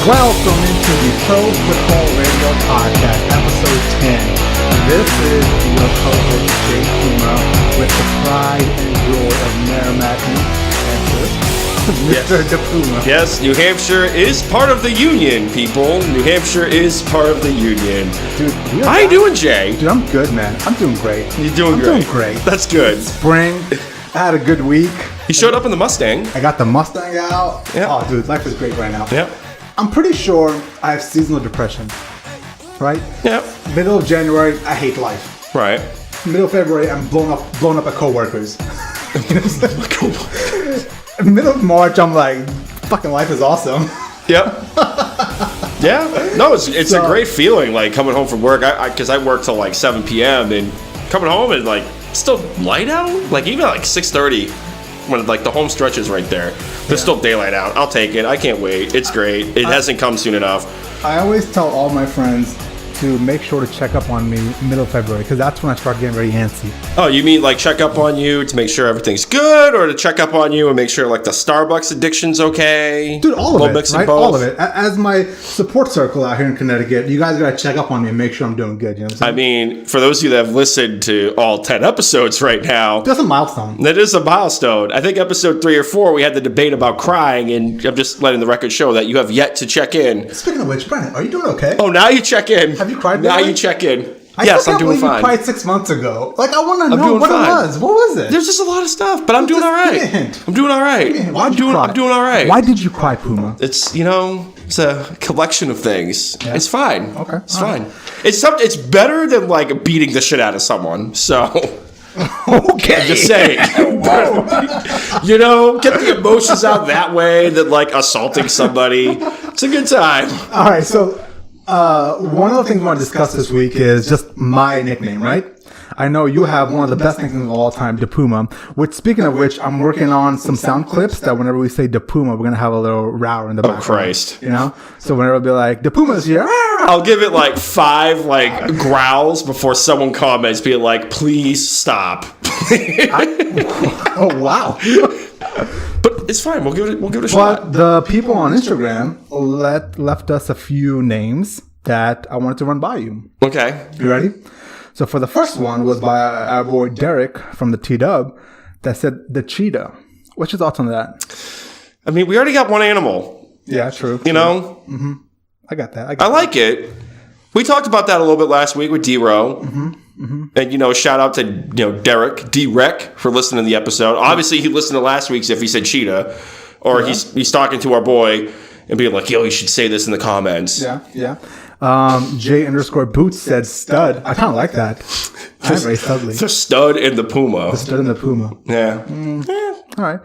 Welcome into the Pro Football Radio Podcast, episode 10. This is your co-host, Puma, with the pride and joy of Merrimack, New Hampshire, Mr. Puma. Yes, New Hampshire is part of the Union, people. New Hampshire is part of the Union. Dude, how you doing, Jay? Dude, I'm good, man. I'm doing great. You're doing great. I'm doing great. That's good. Spring. I had a good week. You showed up in the Mustang. I got the Mustang out. Yeah. Oh, dude, life is great right now. Yeah. I'm pretty sure I have seasonal depression. Right? Yeah. Middle of January, I hate life. Right. Middle of February, I'm blown up by coworkers. Middle of March, I'm like, fucking life is awesome. Yep. Yeah. No, it's a great feeling, like coming home from work. Because I work till like 7 p.m. and coming home and like still light out. Like even like 6:30. When like the home stretch is right there. There's still daylight out. I'll take it. I can't wait. It's great. It hasn't come soon enough. I always tell all my friends to make sure to check up on me middle of February because that's when I start getting very antsy. Oh, you mean like check up on you to make sure everything's good, or to check up on you and make sure like the Starbucks addiction's okay? Dude, all of it, right? Both. All of it. As my support circle out here in Connecticut, you guys gotta check up on me and make sure I'm doing good. You know what I'm saying? I mean, for those of you that have listened to all 10 episodes right now, that's a milestone. That is a milestone. I think episode 3 or 4 we had the debate about crying, and I'm just letting the record show that you have yet to check in. Speaking of which, Brandon, are you doing okay? Oh, now you check in. Have you cried? Now you check in. Yes, I'm doing fine. You cried 6 months ago. Like, I want to know what it was. What was it? There's just a lot of stuff, but I'm doing all right. Give me a hint. I'm doing all right. Why'd you cry? I'm doing all right. Why did you cry, Puma? It's, it's a collection of things. Yeah. It's fine. Okay. It's fine. Right. It's better than like beating the shit out of someone. So okay. I'm just saying. Get the emotions out that way than like assaulting somebody. It's a good time. All right, so one of the things we want to discuss this week is just my nickname, right? I know you have one of the best nicknames of all time, De Puma, which, speaking of which, I'm working on some sound clips that whenever we say De Puma, we're going to have a little row in the background. Oh, Christ. So whenever it'll be like, De Puma's here. I'll give it like 5 like growls before someone comments, being like, please stop. Oh, wow. But it's fine. We'll give it a shot. But the people on Instagram left us a few names that I wanted to run by you. Okay. You ready? So for the first one was by our boy Derek from the T-Dub that said the cheetah. What's your thoughts on that? I mean, we already got one animal. Yeah, true. You know? Mm-hmm. I got that. I like it. We talked about that a little bit last week with D-Row. Mm-hmm. Mm-hmm. And, shout out to, Derek, D-Rec, for listening to the episode. Obviously, he listened to last week's if he said cheetah. Or he's talking to our boy and being like, yo, you should say this in the comments. Yeah. J_Boots said stud. I kind of like that. That's very studly. The stud and the Puma. The stud and the Puma. Yeah. All right.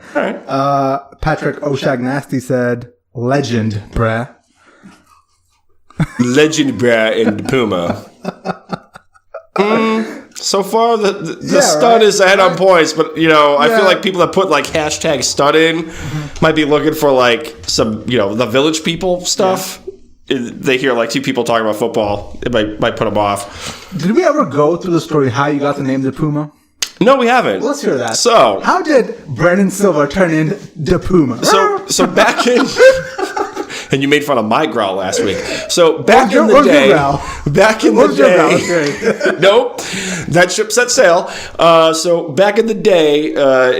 Patrick O'Shagnasty said legend, bruh. Legend, bruh, and the Puma. So far, the stud is ahead on points, but, I feel like people that put, like, hashtag stud in might be looking for, like, some, the village people stuff. Yeah. They hear, like, 2 people talking about football. It might put them off. Did we ever go through the story how you got the name the Puma? No, we haven't. Let's hear that. So, how did Brandon Silva turn into the Puma? So back in... And you made fun of my growl last week. So back in the day, nope, that ship set sail. So back in the day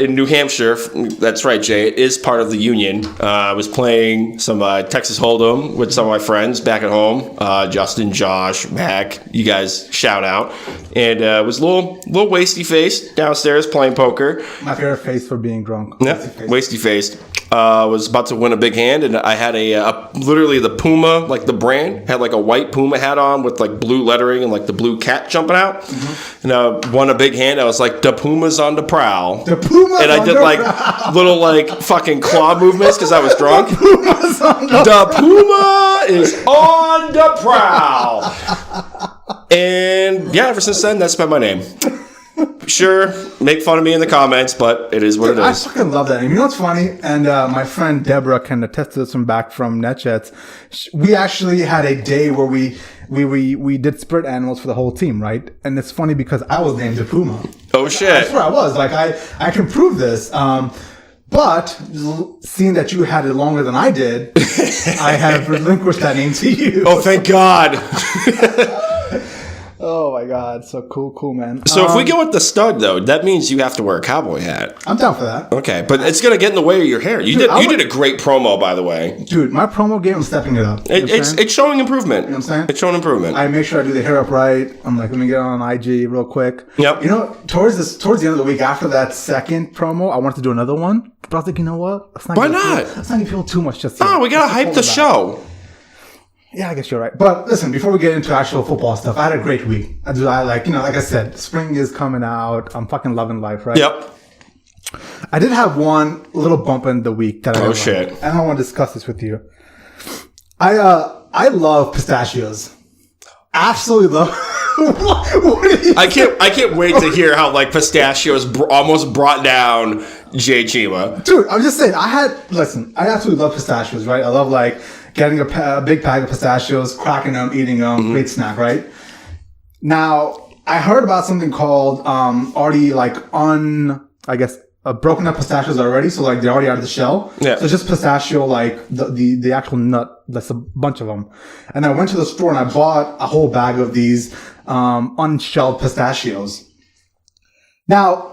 in New Hampshire, that's right, Jay, it is part of the Union. I was playing some Texas Hold'em with some of my friends back at home. Justin, Josh, Mac, you guys shout out. And it was a little wasty faced downstairs playing poker. My favorite face for being drunk. Yeah, wasty faced. Was about to win a big hand, and I had literally the Puma, like the brand, had like a white Puma hat on with like blue lettering and like the blue cat jumping out. Mm-hmm. And I won a big hand. I was like, the Puma's on the prowl. The Puma's and I did like little like fucking claw movements because I was drunk. The Puma is on the prowl. And yeah, ever since then, that's been my name. Sure, make fun of me in the comments, but it is what it is. I fucking love that name. You know what's funny? And my friend Deborah can attest to this from back from NetJets. We actually had a day where we did spirit animals for the whole team, right? And it's funny because I was named a Puma. Oh shit! That's where I was. Like I can prove this. But seeing that you had it longer than I did, I have relinquished that name to you. Oh, thank God. Oh my God. So cool, man. So if we go with the stud, though, that means you have to wear a cowboy hat. I'm down for that. Okay, but it's going to get in the way of your hair. You did a great promo, by the way. Dude, my promo game, I'm stepping it up. It's showing improvement. You know what I'm saying? It's showing improvement. I make sure I do the hair up right. I'm like, let me get on IG real quick. Yep. You know, towards the end of the week after that second promo, I wanted to do another one. But I was like, you know what? Why not? Let's not feel too much just yet. Oh, we got to hype the show. Yeah, I guess you're right. But listen, before we get into actual football stuff, I had a great week. Like I said, spring is coming out. I'm fucking loving life, right? Yep. I did have one little bump in the week that I shit. And I want to discuss this with you. I love pistachios. Absolutely love. I can't wait to hear how like pistachios almost brought down Cheema. Dude, I'm just saying. I absolutely love pistachios, right? I love like getting a big bag of pistachios, cracking them, eating them, great snack, right? Now, I heard about something called already like broken up pistachios already, so like they're already out of the shell. Yeah. So it's just pistachio, like the actual nut. That's a bunch of them. And I went to the store and I bought a whole bag of these unshelled pistachios. Now,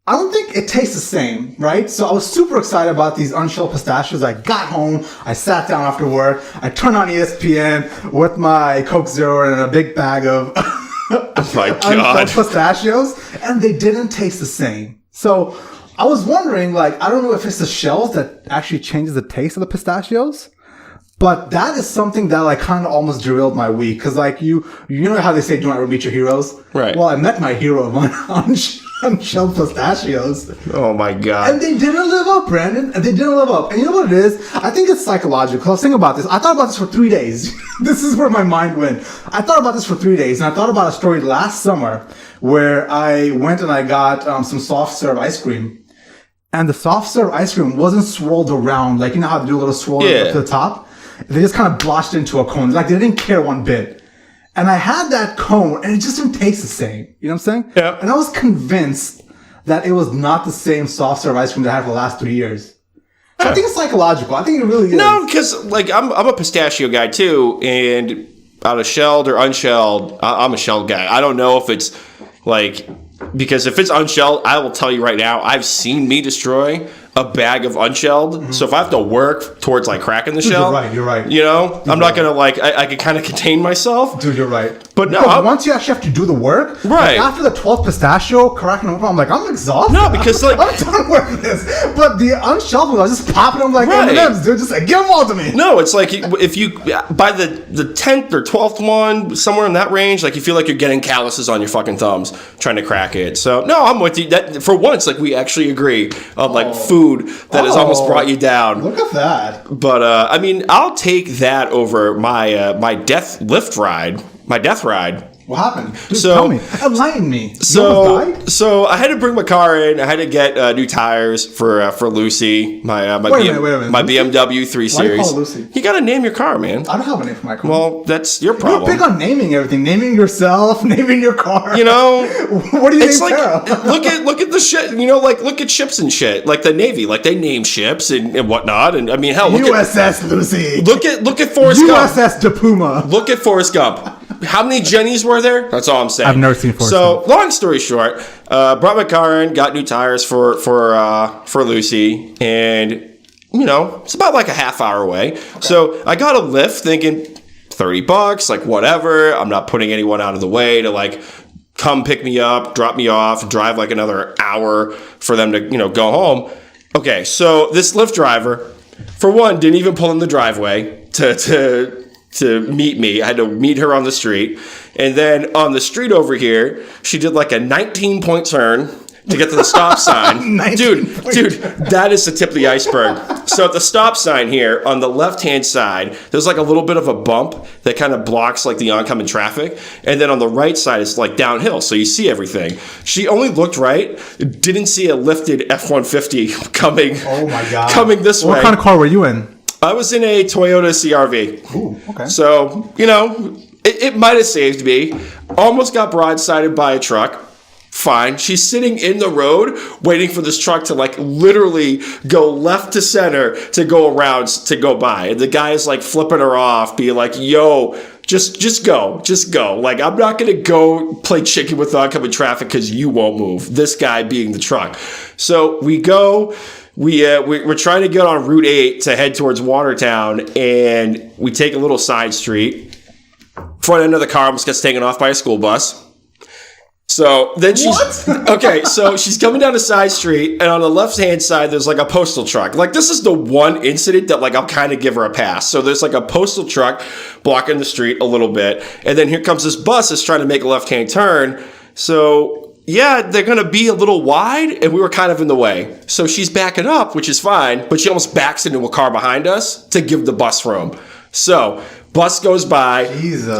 I don't think it tastes the same, right? So I was super excited about these unshelled pistachios. I got home, I sat down after work, I turned on ESPN with my Coke Zero and a big bag of oh my God. unshelled pistachios, and they didn't taste the same. So I was wondering, like, I don't know if it's the shells that actually changes the taste of the pistachios, but that is something that like kind of almost derailed my week. Cause like you know how they say do not ever meet your heroes? Right. Well, I met my hero of unshelled pistachios. Oh my God. And they didn't live up, Brandon. And they didn't live up. And you know what it is? I think it's psychological. I was thinking about this. I thought about this for 3 days. This is where my mind went. I thought about this for 3 days. And I thought about a story last summer where I went and I got some soft serve ice cream. And the soft serve ice cream wasn't swirled around. Like, you know how they do a little swirl up to the top? They just kind of blotched into a cone. Like, they didn't care one bit. And I had that cone, and it just didn't taste the same. You know what I'm saying? Yeah. And I was convinced that it was not the same soft serve ice cream that I had for the last 3 years. So I think it's psychological. I think it really is. No, because like I'm a pistachio guy too, and out of shelled or unshelled, I'm a shelled guy. I don't know if it's like, because if it's unshelled, I will tell you right now, I've seen me destroy a bag of unshelled. Mm-hmm. So if I have to work towards like cracking the shell, you're right. You know, I'm not gonna like I can kind of contain myself. Dude, you're right. But no, once you actually have to do the work, right? Like after the 12th pistachio cracking open, I'm like, I'm exhausted. No, because like I'm done with this. But the unshelled ones, I was just popping them like M&Ms, dude. Just like, give them all to me. No, it's like if you by the 10th or 12th one, somewhere in that range, like you feel like you're getting calluses on your fucking thumbs trying to crack it. So no, I'm with you. That for once, like we actually agree on like food that has almost brought you down. Look at that. But I mean, I'll take that over my death ride. What happened? Dude, So- tell me. Enlighten me. You So, almost died? so I had to bring my car in. I had to get new tires for Lucy, my Wait a minute. my Lucy? BMW 3 Why do you Series. call it Lucy? You gotta name your car, man. I don't have a name for my car. Well, that's your You're problem. big on naming everything. Naming yourself, naming your car. You know, what do you it's name like Sarah? look at the shit. You know, like look at ships and shit. Like the Navy, like they name ships and whatnot. And I mean, hell, USS Lucy. look at Forrest Gump. USS De Puma. Look at Forrest Gump. How many Jennies were there? That's all I'm saying. I've never seen Forrest Gump. Long story short, brought my car in, got new tires for Lucy, and you know it's about like a half hour away. Okay. So I got a Lyft, thinking $30, like whatever. I'm not putting anyone out of the way to like come pick me up, drop me off, drive like another hour for them to go home. Okay, so this Lyft driver, for one, didn't even pull in the driveway to meet me. I had to meet her on the street. And then on the street over here, she did like a 19-point turn to get to the stop sign. Dude, that is the tip of the iceberg. So at the stop sign here, on the left-hand side, there's like a little bit of a bump that kind of blocks like the oncoming traffic. And then on the right side, it's like downhill, so you see everything. She only looked right, didn't see a lifted F-150 coming. Oh my God. Coming this way. What kind of car were you in? I was in a Toyota CR-V. Ooh, okay. So, it might have saved me. Almost got broadsided by a truck. Fine. She's sitting in the road waiting for this truck to like literally go left to center to go around to go by. And the guy is like flipping her off, being like, yo, just go. Like, I'm not going to go play chicken with oncoming traffic because you won't move. This guy being the truck. So we go, we're trying to get on Route 8 to head towards Watertown, and we take a little side street. Front end of the car almost gets taken off by a school bus. So then so she's coming down a side street, and on the left-hand side, there's like a postal truck. Like, this is the one incident that like I'll kind of give her a pass. So there's like a postal truck blocking the street a little bit, and then here comes this bus that's trying to make a left-hand turn. So yeah, they're going to be a little wide, and we were kind of in the way. So she's backing up, which is fine, but she almost backs into a car behind us to give the bus room. So bus goes by,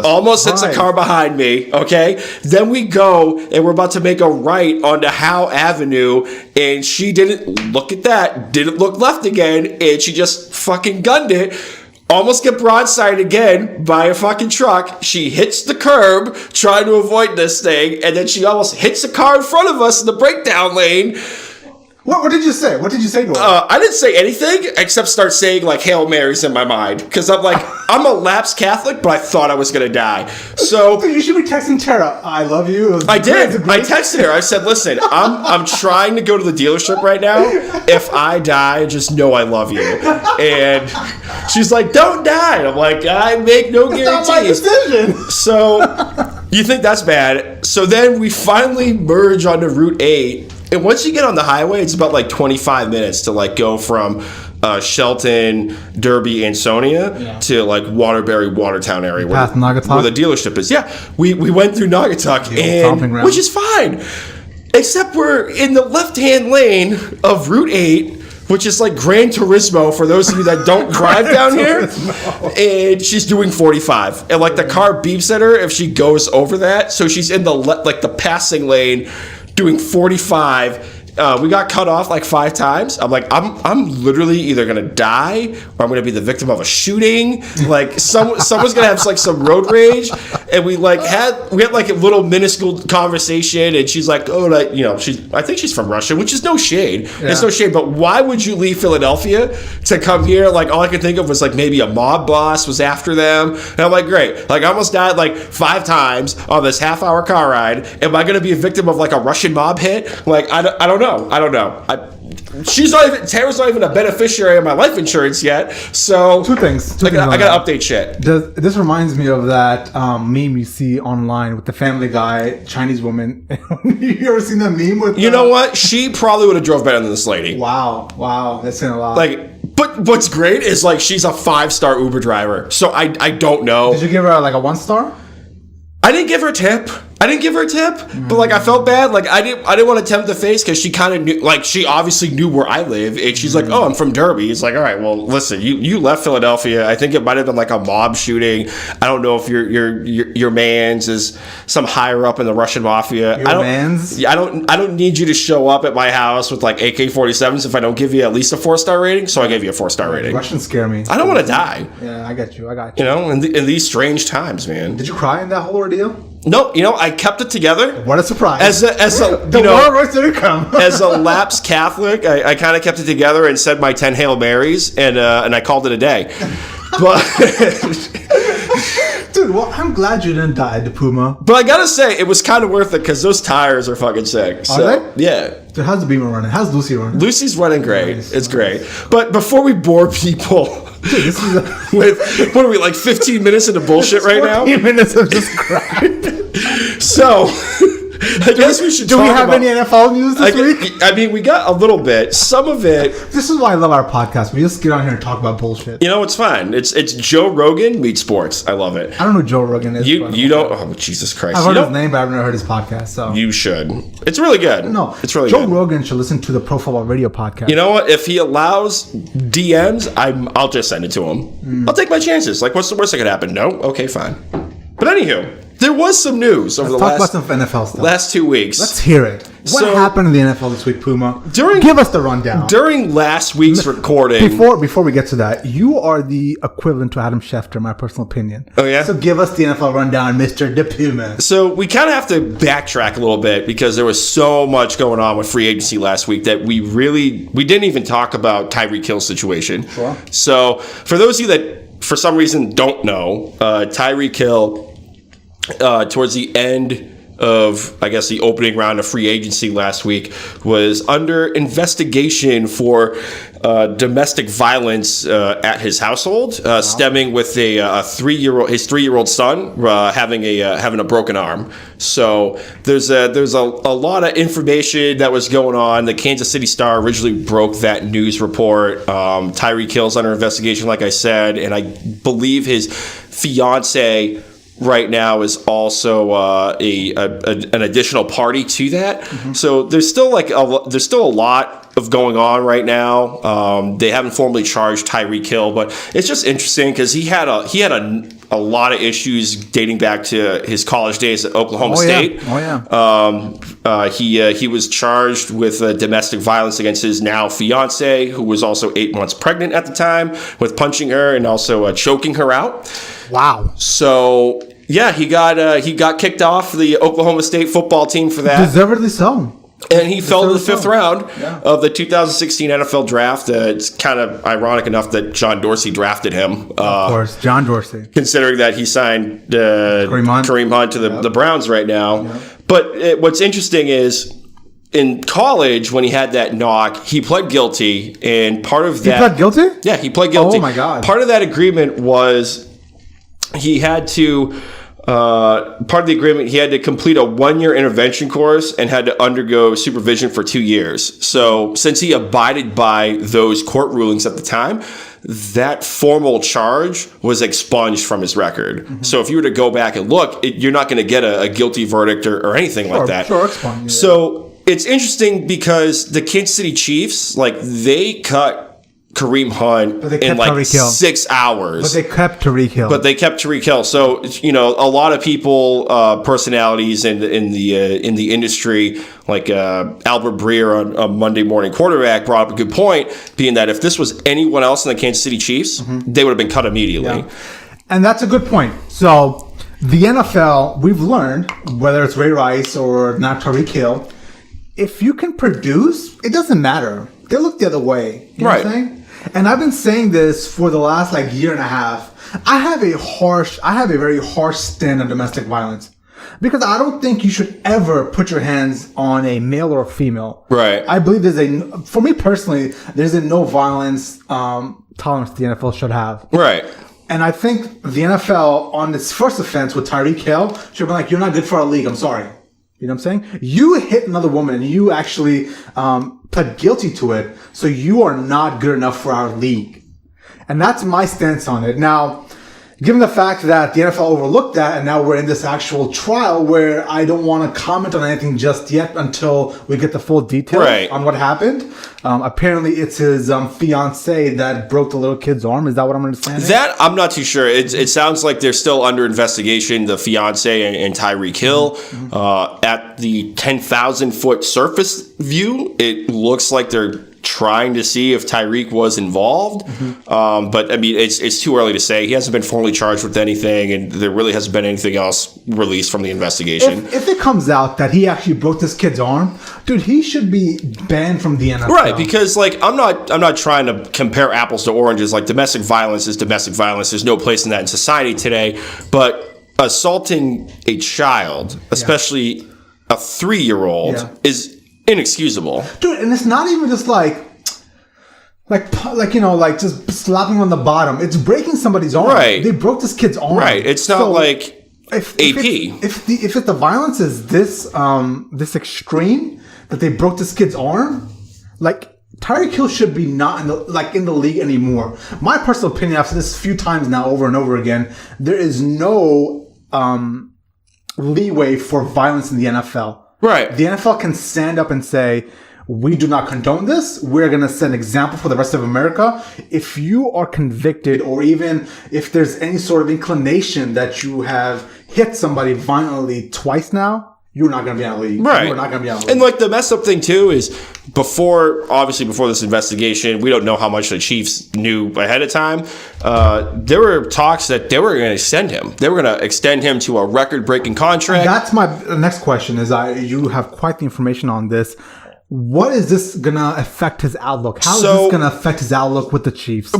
almost hits a car behind me, okay? Then we go, and we're about to make a right onto Howe Avenue, and she didn't look left again, and she just fucking gunned it. Almost get broadsided again by a fucking truck. She hits the curb trying to avoid this thing, and then she almost hits a car in front of us in the breakdown lane. What did you say? What did you say to her? I didn't say anything except start saying like Hail Marys in my mind, because I'm like, I'm a lapsed Catholic, but I thought I was gonna die. So you should be texting Tara, I love you. I did. I texted her. I said, listen, I'm trying to go to the dealership right now. If I die, just know I love you. And she's like, don't die. I'm like, I make no guarantees. That's not my decision. So you think that's bad? So then we finally merge onto Route 8. And once you get on the highway, it's about like 25 minutes to like go from Shelton, Derby, Ansonia to like Waterbury, Watertown area where the dealership is. Yeah, we went through Naugatuck, and which is fine, except we're in the left-hand lane of Route 8, which is like Gran Turismo for those of you that don't drive down here. And she's doing 45, and like the car beeps at her if she goes over that. So she's in the passing lane, doing 45. We got cut off like 5 times. I'm like, I'm literally either gonna die or I'm gonna be the victim of a shooting. Like someone's gonna have like some road rage. And we had like a little minuscule conversation, and she's like, oh, like, I think she's from Russia, which is no shade. Yeah. It's no shade, but why would you leave Philadelphia to come here? Like, all I could think of was like maybe a mob boss was after them. And I'm like, great. Like, I almost died like 5 times on this half-hour car ride. Am I gonna be a victim of like a Russian mob hit? Like, I don't know. Tara's not even a beneficiary of my life insurance yet. So two things. I gotta update shit. This reminds me of that meme you see online with the Family Guy Chinese woman. You ever seen that meme with? You know what? She probably would have drove better than this lady. Wow, that's saying a lot. Like, but what's great is like she's a 5-star Uber driver. So I don't know. Did you give her like a 1-star? I didn't give her a tip. But like I felt bad. Like I didn't want to tempt the face because she kind of knew. Like she obviously knew where I live, and she's like, "Oh, I'm from Derby." It's like, all right, well, listen, you left Philadelphia. I think it might have been like a mob shooting. I don't know if your man's is some higher up in the Russian mafia. I don't need you to show up at my house with like AK-47s if I don't give you at least a 4-star rating. So I gave you a 4-star rating. Russians scare me. I don't want to die. Yeah, I got you. In these strange times, man. Did you cry in that whole ordeal? No, I kept it together. What a surprise! As a lapsed Catholic, I kind of kept it together and said my 10 Hail Marys, and I called it a day. But dude, well, I'm glad you didn't die, the Puma. But I gotta say, it was kind of worth it because those tires are fucking sick. Are they? Yeah. Dude, how's the Beamer running? How's Lucy running? Lucy's running great. It's great. But before we bore people. Dude, this is with, what are we, like 15 minutes into bullshit right now? 15 minutes of just crap. So, I guess we should talk about... Do we have any NFL news this week? I mean, we got a little bit. Some of it... This is why I love our podcast. We just get on here and talk about bullshit. It's fine. It's Joe Rogan meets sports. I love it. I don't know who Joe Rogan is. You don't... Oh, Jesus Christ. I've heard his name, but I've never heard his podcast, so... You should. It's really good. No. It's really Joe good. Rogan should listen to the Pro Football Radio podcast. You know what? If he allows DMs, I'll just send it to him. I'll take my chances. Like, what's the worst that could happen? No? Okay, fine. But anywho... There was some news over the talk about some NFL stuff. last 2 weeks. Let's hear it. What happened in the NFL this week, Puma? Give us the rundown. During last week's recording. Before we get to that, you are the equivalent to Adam Schefter, in my personal opinion. Oh, yeah? So give us the NFL rundown, Mr. De Puma. So we kind of have to backtrack a little bit because there was so much going on with free agency last week that we didn't even talk about Tyreek Hill's situation. Sure. So for those of you that for some reason don't know, Tyreek Hill, towards the end of, I guess, the opening round of free agency last week, was under investigation for domestic violence at his household, stemming with his 3-year-old son having a broken arm. So there's a lot of information that was going on. The Kansas City Star originally broke that news report. Tyreek Hill's under investigation, like I said, and I believe his fiance right now is also an additional party to that. Mm-hmm. So there's still a lot of going on right now. They haven't formally charged Tyreek Hill, but it's just interesting because he had a lot of issues dating back to his college days at Oklahoma State. He was charged with domestic violence against his now fiance, who was also 8 months pregnant at the time, with punching her and also choking her out. Wow. So yeah, he got kicked off the Oklahoma State football team for that. Deservedly so. And he fell to the fifth round of the 2016 NFL draft. It's kind of ironic enough that John Dorsey drafted him. Of course, John Dorsey. Considering that he signed Kareem Hunt to the Browns right now. Yep. But what's interesting is, in college, when he had that knock, he pled guilty. And part of that... He pled guilty? Yeah, he pled guilty. Oh, my God. Part of that agreement was he had to... part of the agreement, he had to complete a 1-year intervention course and had to undergo supervision for 2 years. So since he abided by those court rulings at the time, that formal charge was expunged from his record. Mm-hmm. So if you were to go back and look, you're not going to get a guilty verdict or anything like that. Sure, expunged. So it's interesting because the Kansas City Chiefs, they cut Kareem Hunt in 6 hours. But they kept Tyreek Hill. So, a lot of people, personalities in the industry, like Albert Breer on Monday Morning Quarterback, brought up a good point, being that if this was anyone else in the Kansas City Chiefs, they would have been cut immediately. Yeah. And that's a good point. So the NFL, we've learned, whether it's Ray Rice or not Tyreek Hill, if you can produce, it doesn't matter. They look the other way. You know what I'm saying? And I've been saying this for the last year and a half. I have a very harsh stand on domestic violence because I don't think you should ever put your hands on a male or a female. Right. I believe for me personally, there's a no violence tolerance the NFL should have. Right. And I think the NFL on this first offense with Tyreek Hill should be you're not good for our league. I'm sorry. You know what I'm saying? You hit another woman and you actually pled guilty to it, so you are not good enough for our league. And that's my stance on it. Now, given the fact that the NFL overlooked that and now we're in this actual trial where I don't want to comment on anything just yet until we get the full details on what happened. Apparently it's his fiance that broke the little kid's arm. Is that what I'm understanding? That I'm not too sure. It sounds like they're still under investigation, the fiance and Tyreek Hill. Mm-hmm. At the 10,000 foot surface view, it looks like they're trying to see if Tyreek was involved. Mm-hmm. But I mean, it's too early to say. He hasn't been formally charged with anything, and there really hasn't been anything else released from the investigation. If it comes out that he actually broke this kid's arm, dude, he should be banned from the NFL. Right, because I'm not trying to compare apples to oranges. Domestic violence is domestic violence. There's no place in that in society today. But assaulting a child, especially a 3-year-old, is inexcusable, dude. And it's not even just just slapping on the bottom. It's breaking somebody's arm. Right. They broke this kid's arm. Right. It's not AP. If the violence is this extreme that they broke this kid's arm, Tyreek Hill should be not in the league anymore. My personal opinion, I've said this a few times now over and over again, there is no leeway for violence in the NFL. Right. The NFL can stand up and say, we do not condone this. We're going to set an example for the rest of America. If you are convicted, or even if there's any sort of inclination that you have hit somebody violently twice now you're not going to be out of the league. Right. You're not going to be out of the And league. like the messed up thing too is before this investigation, we don't know how much the Chiefs knew ahead of time. There were talks that they were going to extend him. They were going to extend him to a record-breaking contract. That's my next question. You have quite the information on this. What is this going to affect his outlook? How is this going to affect his outlook with the Chiefs?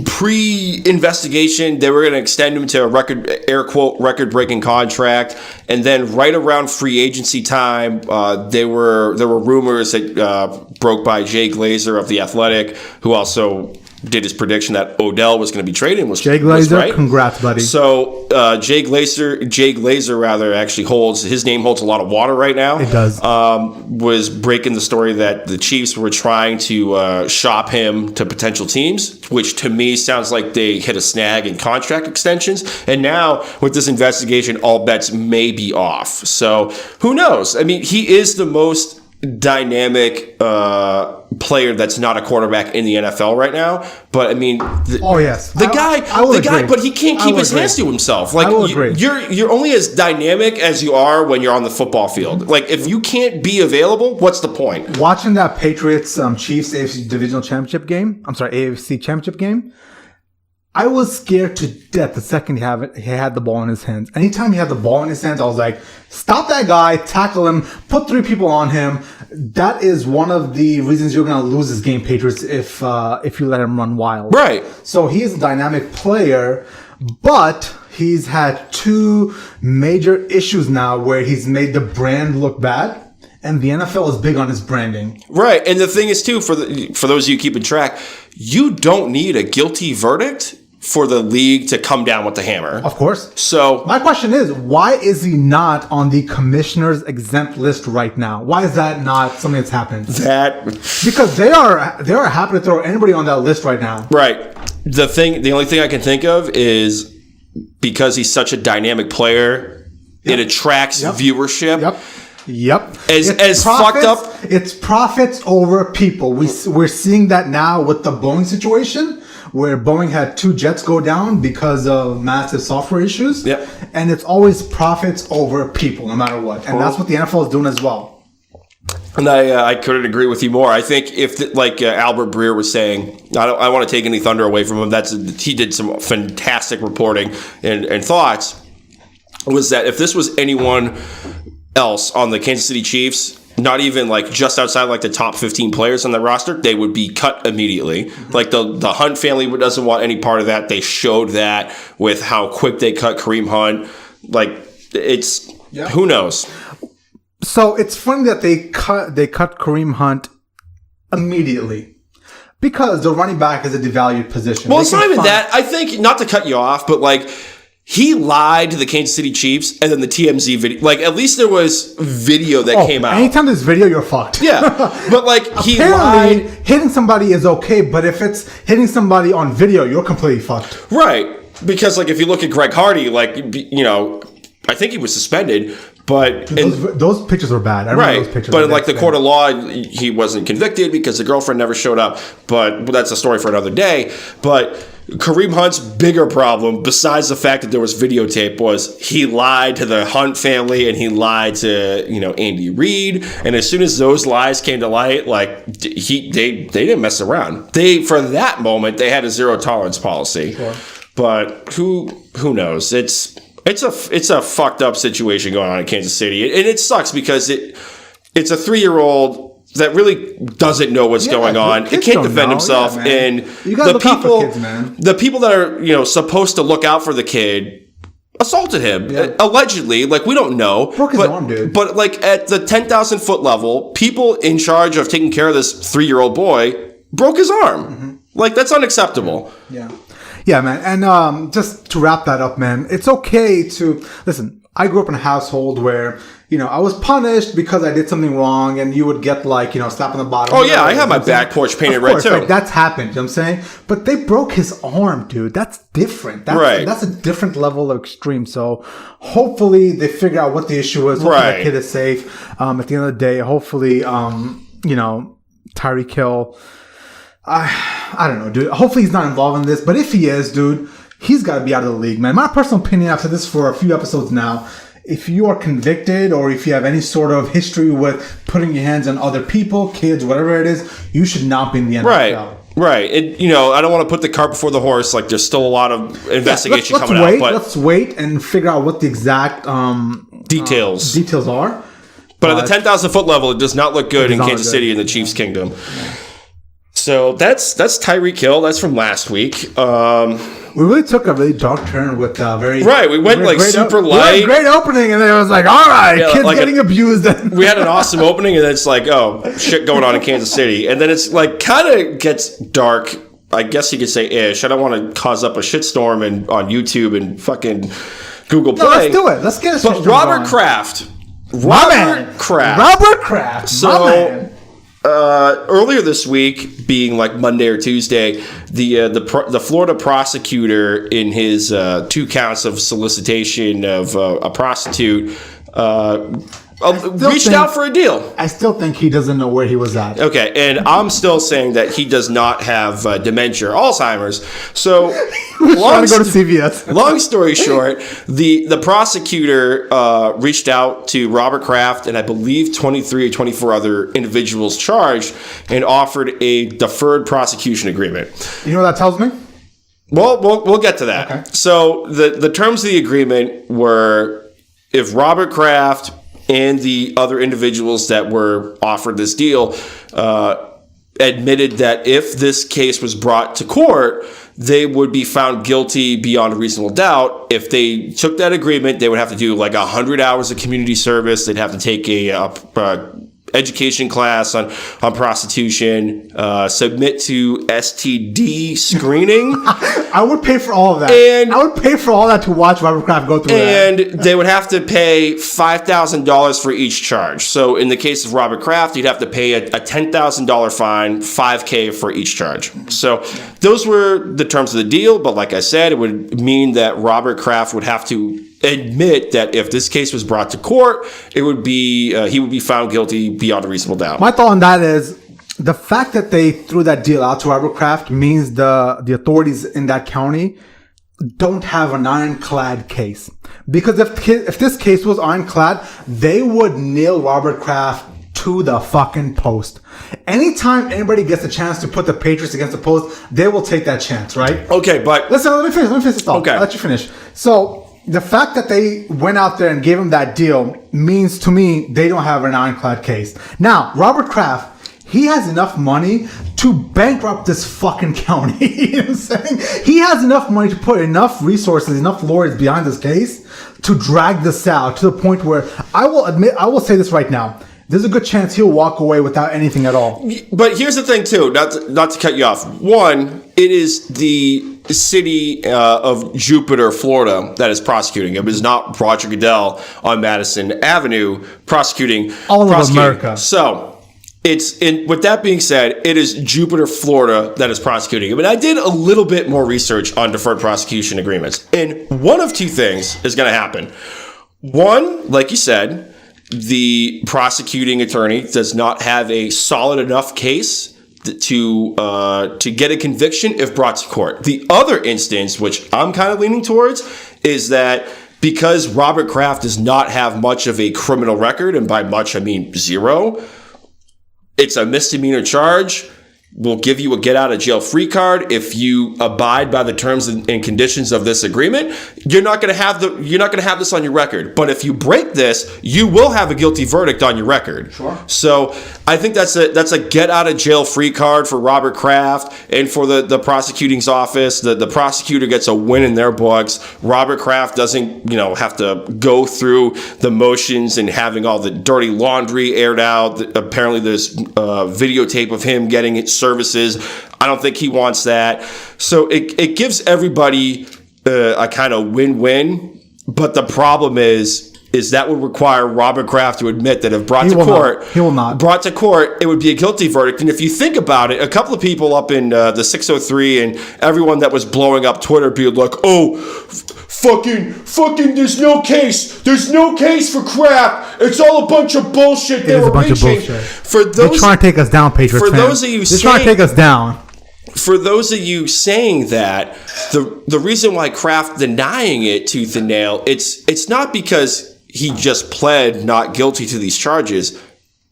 Pre-investigation, they were going to extend him to a record-breaking contract, and then right around free agency time, there were rumors that broke by Jay Glazer of The Athletic, who also did his prediction that Odell was going to be traded. Jay Glazer, right. Congrats, buddy. So Jay Glazer actually his name holds a lot of water right now. It does. Was breaking the story that the Chiefs were trying to shop him to potential teams, which to me sounds like they hit a snag in contract extensions. And now with this investigation, all bets may be off. So who knows? I mean, he is the most dynamic player that's not a quarterback in the NFL right now. But I mean, the guy, but he can't keep his hands to himself. Like you're only as dynamic as you are when you're on the football field. Like if you can't be available, what's the point? Watching that Patriots Chiefs AFC Divisional Championship game. I'm sorry, AFC Championship game. I was scared to death the second he had the ball in his hands. Anytime he had the ball in his hands, I was like, stop that guy, tackle him, put 3 people on him. That is one of the reasons you're going to lose this game, Patriots, if you let him run wild. Right. So he is a dynamic player, but he's had 2 major issues now where he's made the brand look bad. And the NFL is big on its branding. Right. And the thing is, too, for those of you keeping track, you don't need a guilty verdict for the league to come down with the hammer. Of course. So my question is, why is he not on the commissioner's exempt list right now? Why is that not something that's happened? Because they are happy to throw anybody on that list right now. Right. The only thing I can think of is because he's such a dynamic player, it attracts viewership. Yep. As fucked up. It's profits over people. We're seeing that now with the Boeing situation, where Boeing had 2 jets go down because of massive software issues. Yep. And it's always profits over people, no matter what. And that's what the NFL is doing as well. And I couldn't agree with you more. I think if, Albert Breer was saying, I don't want to take any thunder away from him. He did some fantastic reporting and thoughts. Was that if this was anyone else on the Kansas City Chiefs, not even just outside the top 15 players on the roster, they would be cut immediately. Like the Hunt family doesn't want any part of that. They showed that with how quick they cut Kareem Hunt. Who knows? So it's funny that they cut Kareem Hunt immediately. Because the running back is a devalued position. Well, it's not even that. I think, not to cut you off, but he lied to the Kansas City Chiefs, and then the TMZ video. At least there was video that came out. Anytime there's video, you're fucked. Yeah, but he lied. Hitting somebody is okay, but if it's hitting somebody on video, you're completely fucked. Right, because if you look at Greg Hardy, I think he was suspended, but those pictures were bad. I remember those pictures. But the court of law, he wasn't convicted because the girlfriend never showed up. But that's a story for another day. But Kareem Hunt's bigger problem, besides the fact that there was videotape, was he lied to the Hunt family and he lied to Andy Reid. And as soon as those lies came to light, they didn't mess around. For that moment they had a zero tolerance policy. Sure. But who knows? It's a fucked up situation going on in Kansas City, and it sucks because it's a 3-year-old that really doesn't know what's going on. It can't defend himself, and the people that are supposed to look out for the kid assaulted him allegedly. We don't know. Broke his arm, dude. But at the 10,000 foot level, people in charge of taking care of this 3-year-old boy broke his arm. Mm-hmm. That's unacceptable. Yeah, man. And just to wrap that up, man, it's okay to listen. I grew up in a household where I was punished because I did something wrong, and you would get slap on the bottom. Oh yeah, I have my back porch painted red too. That's happened. You know what I'm saying? But they broke his arm, dude. That's different. That's a different level of extreme. So hopefully they figure out what the issue is. Hopefully that kid is safe. At the end of the day, hopefully Tyreek Hill. I don't know, dude. Hopefully he's not involved in this, but if he is, dude, he's got to be out of the league, man. My personal opinion, I've said this for a few episodes now, if you are convicted or if you have any sort of history with putting your hands on other people, kids, whatever it is, you should not be in the NFL. Right. And, I don't want to put the cart before the horse. Like, there's still a lot of investigation coming out. But let's wait and figure out what the exact details are. But at the 10,000-foot level, it does not look good in Kansas City in the Chiefs' kingdom. So that's Tyreek Hill. That's from last week. We really took a really dark turn with very... Right, we went like super light. Great opening, and then it was like, all right, kids like getting abused. We had an awesome opening, and then it's like, oh, shit going on in Kansas City. And then it's like, kind of gets dark, I guess you could say ish. I don't want to cause up a shitstorm on YouTube and fucking Google Play. No, let's do it. Let's get it. But Robert Kraft. Robert Kraft. So... earlier this week, being like Monday or Tuesday, the Florida prosecutor in his 2 counts of solicitation of a prostitute reached out for a deal. I still think he doesn't know where he was at. Okay, and I'm still saying that he does not have dementia or Alzheimer's. So, trying to go to CVS. Long story short, the prosecutor reached out to Robert Kraft and I believe 23 or 24 other individuals charged and offered a deferred prosecution agreement. You know what that tells me? Well, we'll get to that. Okay. So the terms of the agreement were if Robert Kraft and the other individuals that were offered this deal admitted that if this case was brought to court, they would be found guilty beyond a reasonable doubt. If they took that agreement, they would have to do like 100 hours of community service. They'd have to take a education class on prostitution, submit to STD screening. I would pay for all of that. And I would pay for all that to watch Robert Kraft go through that. And they would have to pay $5,000 for each charge. So in the case of Robert Kraft, you'd have to pay a $10,000 fine, $5,000 for each charge. So those were the terms of the deal. But like I said, it would mean that Robert Kraft would have to admit that if this case was brought to court, it would be he would be found guilty beyond a reasonable doubt. My thought on that is the fact that they threw that deal out to Robert Kraft means the authorities in that county don't have an ironclad case. Because if this case was ironclad, they would nail Robert Kraft to the fucking post. Anytime anybody gets a chance to put the Patriots against the post, they will take that chance, right? Okay, but listen, let me finish this thought. Okay. I'll let you finish. So the fact that they went out there and gave him that deal means to me they don't have an ironclad case. Now, Robert Kraft, he has enough money to bankrupt this fucking county. You know what I'm saying? He has enough money to put enough resources, enough lawyers behind this case to drag this out to the point where I will say this right now. There's a good chance he'll walk away without anything at all. But here's the thing, too, not to cut you off. One, it is the city of Jupiter, Florida, that is prosecuting him. It is not Roger Goodell on Madison Avenue prosecuting all of America. So, with that being said, it is Jupiter, Florida that is prosecuting him. And I did a little bit more research on deferred prosecution agreements. And one of two things is going to happen. One, like you said, the prosecuting attorney does not have a solid enough case to get a conviction if brought to court. The other instance, which I'm kind of leaning towards, is that because Robert Kraft does not have much of a criminal record, and by much I mean zero, it's a misdemeanor charge. We'll give you a get out of jail free card if you abide by the terms and conditions of this agreement. You're not going to have this on your record. But if you break this, you will have a guilty verdict on your record. Sure. So I think that's a get out of jail free card for Robert Kraft and for the prosecuting's office. The prosecutor gets a win in their books. Robert Kraft doesn't have to go through the motions and having all the dirty laundry aired out. Apparently there's videotape of him getting it services. I don't think he wants that. So it gives everybody a kind of win-win. But the problem is that would require Robert Kraft to admit that if brought to court, he will not. Brought to court, it would be a guilty verdict. And if you think about it, a couple of people up in the 603 and everyone that was blowing up Twitter being like, oh, fucking, there's no case. There's no case for Kraft. It's all a bunch of bullshit. It is a bunch of bullshit. They're trying to take us down, Patriots fans. Those of you they're trying to take us down. For those of you saying that, the reason why Kraft denying it tooth and nail, it's not because he just pled not guilty to these charges.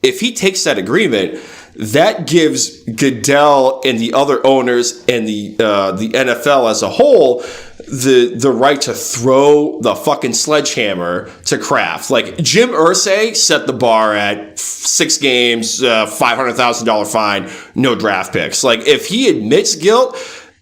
If he takes that agreement, that gives Goodell and the other owners and the NFL as a whole the right to throw the fucking sledgehammer to Kraft. Like, Jim Irsay set the bar at 6 games, $500,000 fine, no draft picks. Like, if he admits guilt,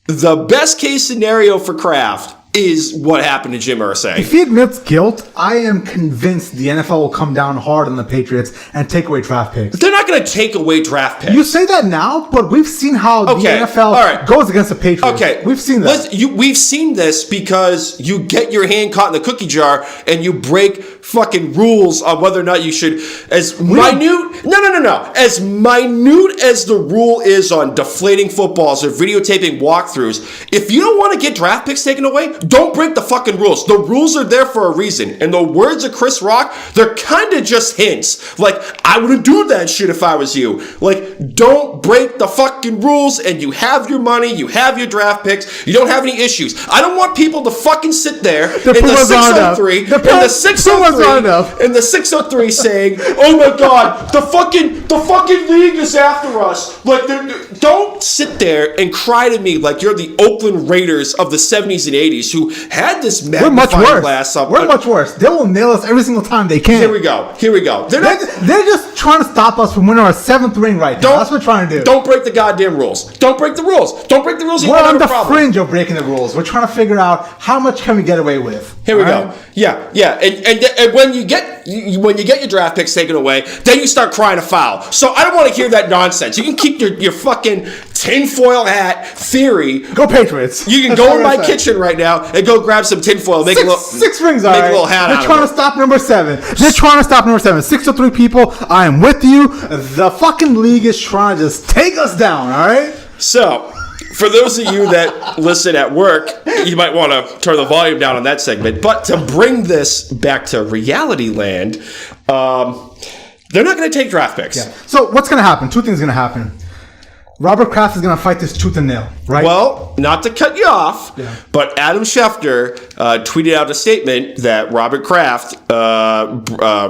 the best case scenario for Kraft is what happened to Jim Irsay. If he admits guilt, I am convinced the NFL will come down hard on the Patriots and take away draft picks. They're not going to take away draft picks. You say that now, but we've seen how the NFL goes against the Patriots. Okay. We've seen that. We've seen this because you get your hand caught in the cookie jar and you break fucking rules on whether or not you should, as minute as the rule is on deflating footballs or videotaping walkthroughs, if you don't want to get draft picks taken away, don't break the fucking rules. The rules are there for a reason. And the words of Chris Rock, they're kind of just hints. Like, I wouldn't do that shit if I was you. Like, don't break the fucking rules, and you have your money, you have your draft picks, you don't have any issues. I don't want people to fucking sit there in the 603 saying, oh my God, the fucking league is after us. Like, don't sit there and cry to me like you're the Oakland Raiders of the 70s and 80s who had this magnifying glass up. We're much worse. They will nail us every single time they can. Here we go. They're just trying to stop us from winning our 7th ring right now. That's what we're trying to do. Don't break the goddamn rules. Don't break the rules. We're on the fringe of breaking the rules. We're trying to figure out how much can we get away with. Here we go. Yeah. And when you get your draft picks taken away, then you start crying a foul. So I don't want to hear that nonsense. You can keep your fucking tinfoil hat theory. Go Patriots. You can go in my kitchen right now and go grab some tinfoil. Make six rings. Make a little hat. They're trying to stop number 7. 603 people. I am with you. The fucking league is trying to just take us down. All right. So, for those of you that listen at work, you might want to turn the volume down on that segment. But to bring this back to reality land, they're not going to take draft picks. Yeah. So what's going to happen? 2 things are going to happen. Robert Kraft is going to fight this tooth and nail, right? Well, not to cut you off, but Adam Schefter tweeted out a statement that Robert Kraft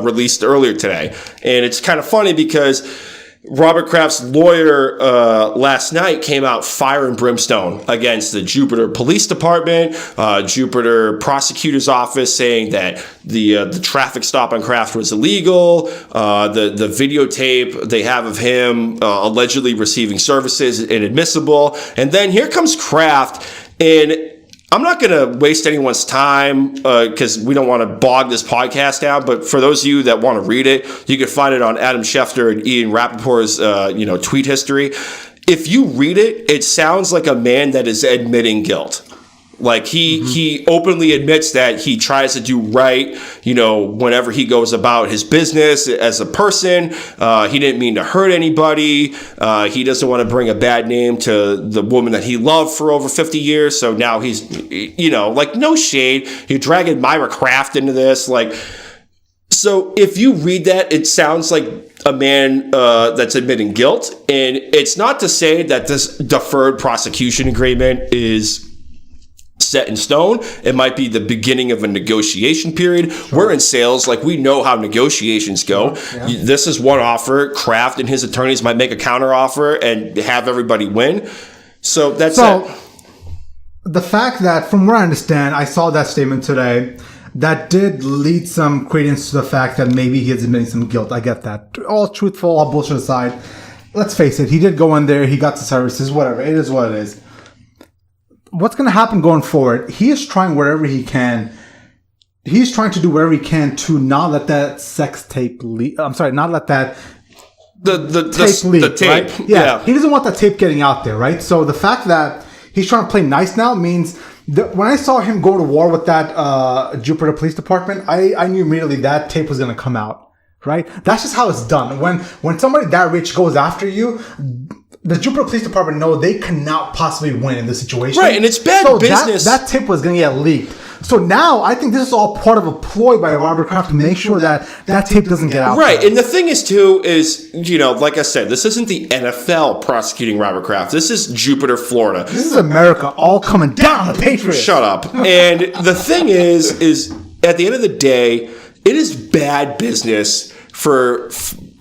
released earlier today. And it's kind of funny because Robert Kraft's lawyer last night came out fire and brimstone against the Jupiter Police Department, Jupiter Prosecutor's Office, saying that the traffic stop on Kraft was illegal. The videotape they have of him allegedly receiving services inadmissible. And then here comes Kraft, and I'm not going to waste anyone's time because we don't want to bog this podcast down. But for those of you that want to read it, you can find it on Adam Schefter and Ian Rappaport's tweet history. If you read it, it sounds like a man that is admitting guilt. Like he openly admits that he tries to do right, whenever he goes about his business as a person. He didn't mean to hurt anybody. He doesn't want to bring a bad name to the woman that he loved for over 50 years. So now he's, no shade. You're dragging Myra Kraft into this. So if you read that, it sounds like a man that's admitting guilt. And it's not to say that this deferred prosecution agreement is set in stone. It might be the beginning of a negotiation period. Sure. We're in sales. We know how negotiations go. Yeah. This is one offer. Kraft and his attorneys might make a counter offer and have everybody win. So that's it. The fact that, from what I understand, I saw that statement today, that did lead some credence to the fact that maybe he is admitting some guilt. I get that. All truthful, all bullshit aside. Let's face it. He did go in there. He got the services. Whatever. It is what it is. What's going to happen going forward? He is trying wherever he can. He's trying to do whatever he can to not let that sex tape leak. I'm sorry, not let that tape leak. The tape. Right? Yeah. He doesn't want that tape getting out there, right? So the fact that he's trying to play nice now means that when I saw him go to war with that Jupiter Police Department, I knew immediately that tape was going to come out, right? That's just how it's done. When somebody that rich goes after you, the Jupiter Police Department know they cannot possibly win in this situation. Right, and it's bad business. That tip was going to get leaked. So now I think this is all part of a ploy by Robert Kraft to make sure that tape doesn't get out. Right, and the thing is, too, is, like I said, this isn't the NFL prosecuting Robert Kraft. This is Jupiter, Florida. This is America all coming down on the Patriots. Shut up. And the thing is at the end of the day, it is bad business for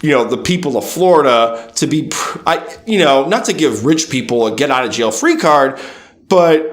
the people of Florida to be, not to give rich people a get out of jail free card, but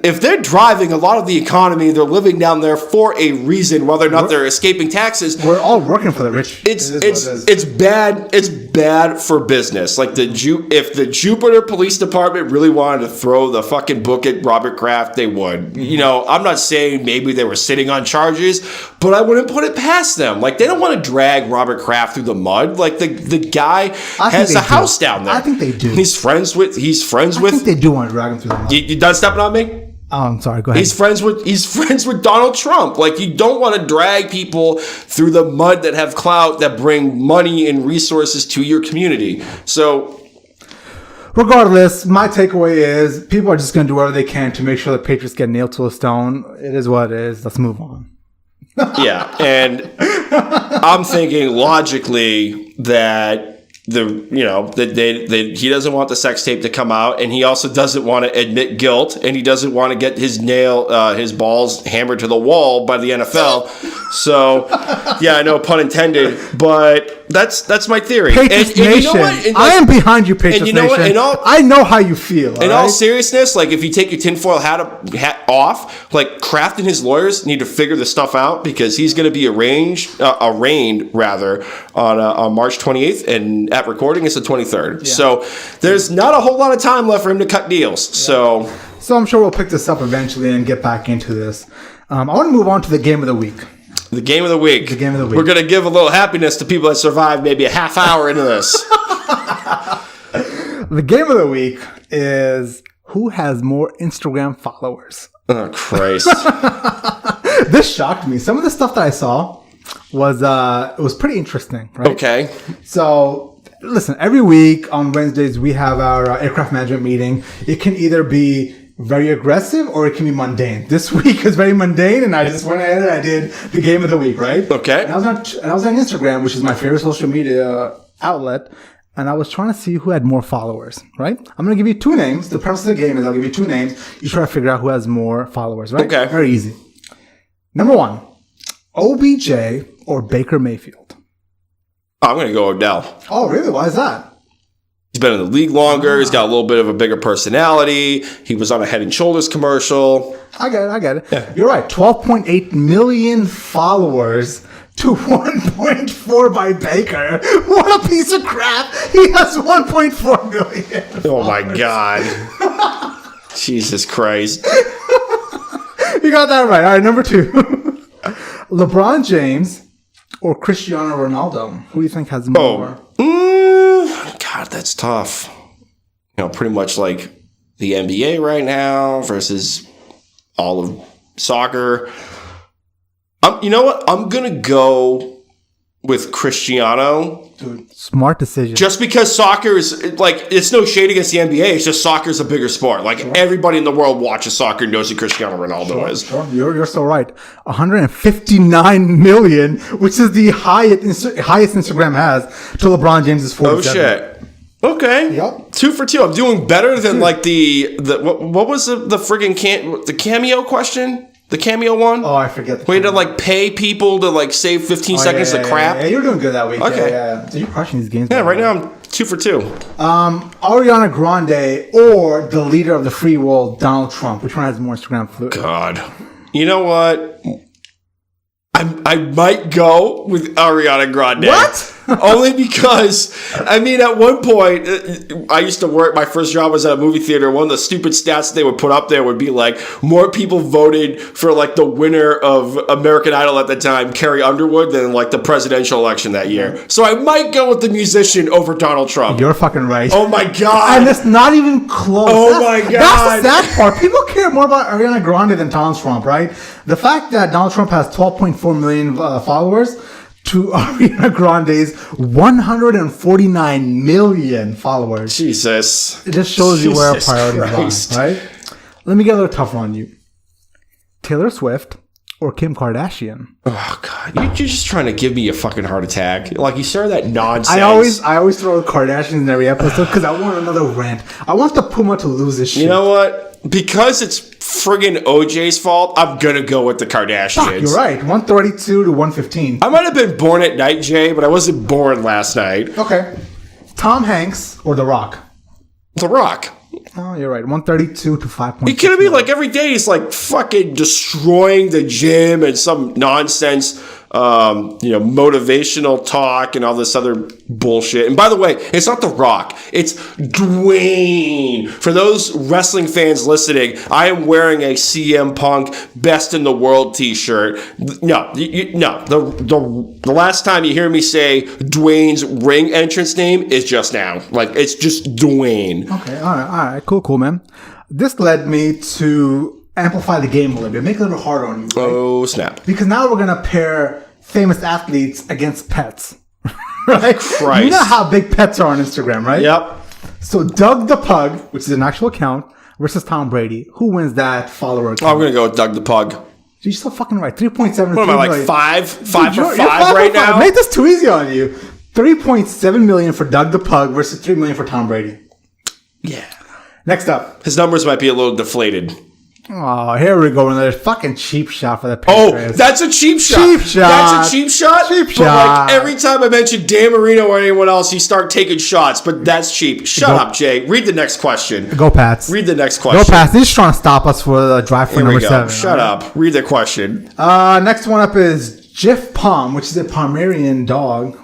if they're driving a lot of the economy, they're living down there for a reason, whether or not they're escaping taxes. We're all working for the rich. It's bad. It's bad for business. Like if the Jupiter Police Department really wanted to throw the fucking book at Robert Kraft, they would. I'm not saying maybe they were sitting on charges, but I wouldn't put it past them. Like, they don't want to drag Robert Kraft through the mud. Like, the guy has a house down there. I think they do. He's friends with. I think they do want to drag him through the mud. You done stepping on me? Oh, I'm sorry. Go ahead. He's friends with Donald Trump. Like, you don't want to drag people through the mud that have clout, that bring money and resources to your community. So, regardless, my takeaway is people are just going to do whatever they can to make sure the Patriots get nailed to a stone. It is what it is. Let's move on. Yeah, and I'm thinking logically that he doesn't want the sex tape to come out, and he also doesn't want to admit guilt, and he doesn't want to get his balls hammered to the wall by the NFL. So, yeah, I know, pun intended, but that's my theory. Patriots Nation, I am behind you, Patriots Nation. I know how you feel. In all seriousness, like, if you take your tinfoil hat off, like, Kraft and his lawyers need to figure this stuff out, because he's going to be arraigned on March 28th, and at recording it's the 23rd. Yeah. So there's not a whole lot of time left for him to cut deals. Yeah. So I'm sure we'll pick this up eventually and get back into this. I want to move on to the game of the week. The game of the week. We're going to give a little happiness to people that survived maybe a half hour into this. The game of the week is who has more Instagram followers. Oh, Christ. This shocked me. Some of the stuff that I saw was pretty interesting, right? Okay. So, listen, every week on Wednesdays, we have our aircraft management meeting. It can either be very aggressive or it can be mundane. This week is very mundane, and I just went ahead and I did the game of the week, right? Okay. And I was on Instagram, which is my favorite social media outlet, and I was trying to see who had more followers, right? I'm going to give you two names. The premise of the game is I'll give you two names. You try to figure out who has more followers, right? Okay. Very easy. Number one, OBJ or Baker Mayfield? I'm going to go Odell. Oh, really? Why is that? He's been in the league longer. He's got a little bit of a bigger personality. He was on a Head & Shoulders commercial. I get it. Yeah. You're right. 12.8 million followers to 1.4 by Baker. What a piece of crap. He has 1.4 million. Oh, my God. Jesus Christ. You got that right. All right, number two. LeBron James or Cristiano Ronaldo? Who do you think has more? God, that's tough. Pretty much like the NBA right now versus all of soccer. You know what? I'm going to go with Cristiano. Dude, smart decision. Just because soccer is, like, it's no shade against the NBA. It's just soccer's a bigger sport. Like, everybody in the world watches soccer and knows who Cristiano Ronaldo is. Sure. You're so right. 159 million, which is the highest Instagram has, to LeBron James's 47. Oh, shit. Okay. Yep. 2 for 2. I'm doing better than, like, what was the friggin' the cameo question? The cameo one? Oh, I forget. We had to, like, pay people to, like, save 15 seconds of crap. Yeah, you're doing good that week. Okay. Yeah. So you're crushing these games. Yeah, right now I'm 2 for 2. Ariana Grande or the leader of the free world, Donald Trump. Which one has more Instagram fluid? God. You know what? I might go with Ariana Grande. What? Only because, I mean, at one point, I used to work, my first job was at a movie theater. One of the stupid stats they would put up there would be like, more people voted for like the winner of American Idol at the time, Carrie Underwood, than like the presidential election that year. So I might go with the musician over Donald Trump. You're fucking right. Oh my God. And it's not even close. Oh my God. That's the sad part. People care more about Ariana Grande than Donald Trump, right? The fact that Donald Trump has 12.4 million followers to Ariana Grande's 149 million followers. Jesus. It just shows you where our priorities are, right? Let me get a little tougher on you. Taylor Swift or Kim Kardashian? Oh, God. You're just trying to give me a fucking heart attack. Like, you started that nonsense. I always throw the Kardashians in every episode because I want another rant. I want the Puma to lose this shit. You know what? Because it's friggin' OJ's fault, I'm gonna go with the Kardashians. Fuck, you're right. 132 to 115. I might have been born at night, Jay, but I wasn't born last night. Okay. Tom Hanks or The Rock? The Rock. Oh, you're right. 132 to 5.6. You kidding me? Like every day he's like fucking destroying the gym and some nonsense, motivational talk and all this other bullshit. And by the way, it's not The Rock. It's Dwayne. For those wrestling fans listening, I am wearing a CM Punk Best in the World t-shirt. No. The last time you hear me say Dwayne's ring entrance name is just now. Like, it's just Dwayne. Okay, all right. Cool, man. This led me to amplify the game a little bit, make it a little harder on you. Right? Oh, snap. Because now we're going to pair famous athletes against pets. Right? Christ. You know how big pets are on Instagram, right? Yep. So Doug the Pug, which is an actual account, versus Tom Brady. Who wins that follower account? I'm going to go with Doug the Pug. You're so fucking right. 3.7. What am I, like 5 for 5 right now? Make this too easy on you. 3.7 million for Doug the Pug versus 3 million for Tom Brady. Yeah. Next up. His numbers might be a little deflated. Oh, here we go. Another fucking cheap shot for the Oh, Patriots. that's a cheap shot. Cheap shot. That's a cheap shot. Cheap but shot. Like every time I mention Dan Marino or anyone else, you start taking shots. But that's cheap. Shut up, Jay. Read the next question. Go Pats. Read the next question. Go Pats. They're just trying to stop us for the drive for Here number we go. 7. Shut up. Read the question. Next one up is Jif Palm, which is a Pomeranian dog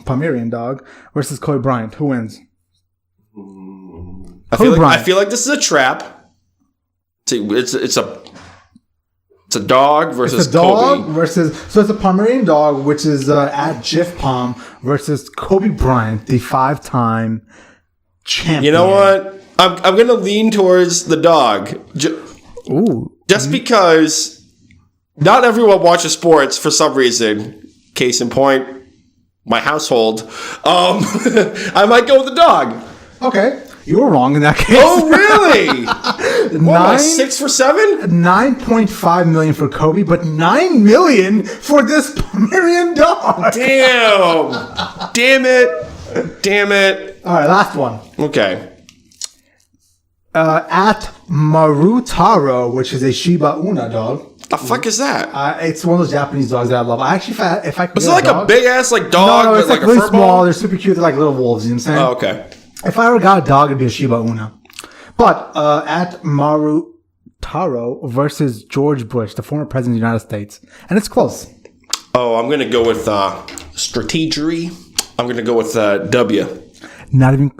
versus Kobe Bryant. Who wins? I feel like this is a trap. It's a dog versus it's a dog Kobe. so it's a Pomeranian dog, which is at Jif Palm versus Kobe Bryant, the 5-time champion. You know what? I'm gonna lean towards the dog. Just because not everyone watches sports for some reason. Case in point, my household. I might go with the dog. Okay. You were wrong in that case. Oh, really? What, 6 for 7? 9.5 million for Kobe, but 9 million for this Pomeranian dog. Damn it. All right, last one. Okay. At Marutaro, which is a Shiba Inu dog. The fuck is that? It's one of those Japanese dogs that I love. I actually, if I could Is it get like a dog, a big ass dog? No, it's with like a really fur small. ball? They're super cute. They're like little wolves. You know what I'm saying? Oh, okay. If I ever got a dog, it'd be a Shiba Inu. But at Marutaro versus George Bush, the former president of the United States, and it's close. Oh, I'm gonna go with strategery. I'm gonna go with W. Not even.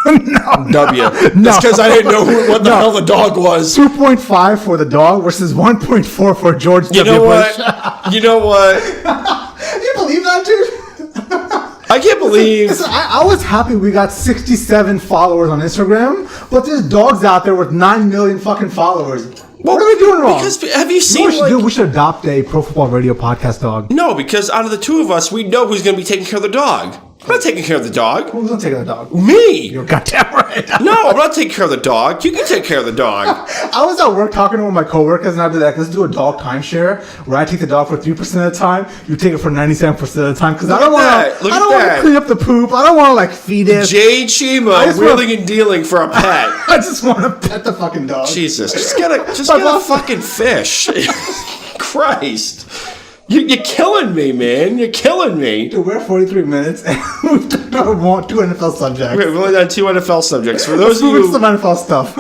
No. W. That's because I didn't know what the hell the dog was. 2.5 for the dog versus 1.4 for George W. Bush. You know what? You believe that, dude? I can't believe. Listen, I was happy we got 67 followers on Instagram, but there's dogs out there with 9 million fucking followers. What are we doing wrong? Because have you You seen know what we should adopt a Pro Football Radio podcast dog. No, because out of the two of us, we know who's going to be taking care of the dog. I'm not taking care of the dog. Who's gonna take the dog? Me. You're goddamn right. No, I'm not taking care of the dog. You can take care of the dog. I was at work talking to one of my coworkers, and I did that. Let's do a dog timeshare where I take the dog for 3% of the time, you take it for 97% of the time. Because I don't want to clean up the poop. I don't want to feed it. Jay Cheema wheeling and dealing for a pet. I just want to pet the fucking dog. Jesus, just get a fucking fish. Christ. You're killing me, man. You're killing me. Dude, we're at 43 minutes, and we've done 2 NFL subjects. We've only done 2 NFL subjects. For those of you... some NFL stuff.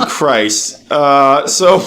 Christ. So,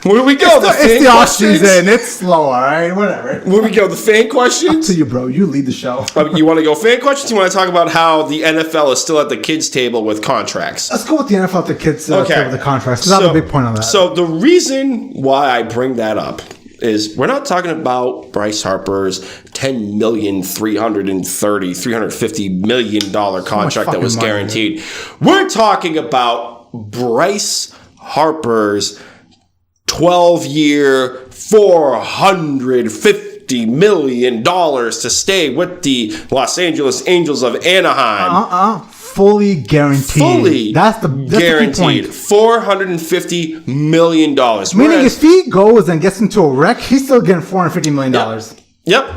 where do we go? It's the off season. It's slow, all right? Whatever. Where we go? The fan questions? Up to you, bro. You lead the show. You want to go fan questions? You want to talk about how the NFL is still at the kids' table with contracts? Let's go with the NFL at the kids' table with the contracts. Because I have a big point on that. So, the reason why I bring that up is we're not talking about Bryce Harper's $10,350 million contract that was guaranteed. We're talking about Bryce Harper's 12-year, $450 million to stay with the Los Angeles Angels of Anaheim. Fully guaranteed. That's the guaranteed. The $450 million. Meaning if he goes and gets into a wreck, he's still getting $450 million. Yep.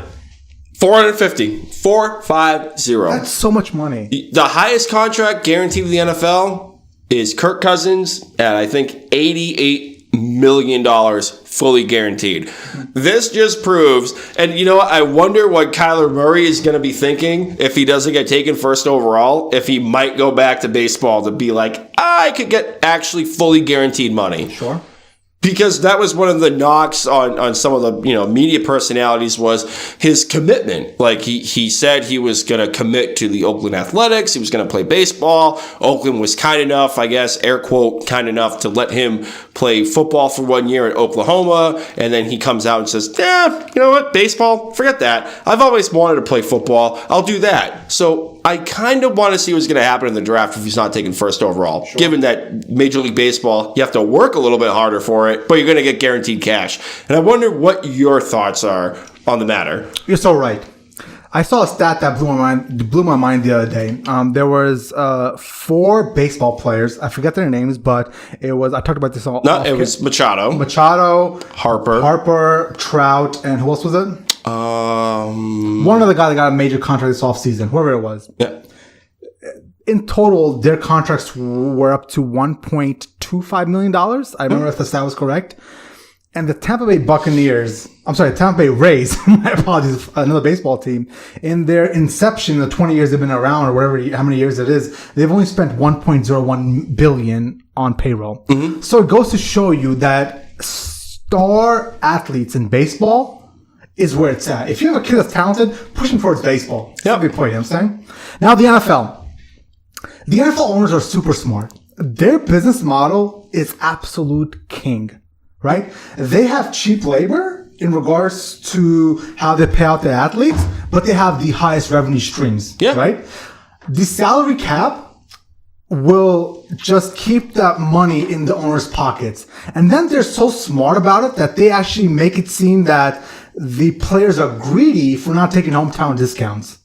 450. 450. That's so much money. The highest contract guaranteed in the NFL is Kirk Cousins at, I think, $88 million. million fully guaranteed. This just proves, and you know what? I wonder what Kyler Murray is going to be thinking if he doesn't get taken first overall, if he might go back to baseball to be like, I could get actually fully guaranteed money. Sure. Because that was one of the knocks on some of the media personalities was his commitment. Like he said he was going to commit to the Oakland Athletics. He was going to play baseball. Oakland was kind enough, I guess, air quote, kind enough to let him play football for 1 year at Oklahoma. And then he comes out and says, yeah, you know what, baseball, forget that. I've always wanted to play football. I'll do that. So I kind of want to see what's going to happen in the draft if he's not taken first overall. Sure. Given that Major League Baseball, you have to work a little bit harder for it, but you're going to get guaranteed cash. And I wonder what your thoughts are on the matter. You're so right. I saw a stat that blew my mind the other day. There was 4 baseball players. I forget their names, but it was, I talked about this all. No, it was Machado, Harper, Trout, and who else was it? One of the guys that got a major contract this offseason, whoever it was. Yeah. In total, their contracts were up to $1.25 million. I remember if the stat was correct. And the Tampa Bay Rays, my apologies, another baseball team, in their inception, the 20 years they've been around or whatever, how many years it is, they've only spent $1.01 billion on payroll. Mm-hmm. So it goes to show you that star athletes in baseball is where it's at. If you have a kid that's talented, push him towards baseball. That's a good point, you know what I'm saying? Now the NFL. The NFL owners are super smart. Their business model is absolute king. Right? They have cheap labor in regards to how they pay out their athletes, but they have the highest revenue streams. Yeah. Right? The salary cap will just keep that money in the owner's pockets. And then they're so smart about it that they actually make it seem that the players are greedy for not taking hometown discounts.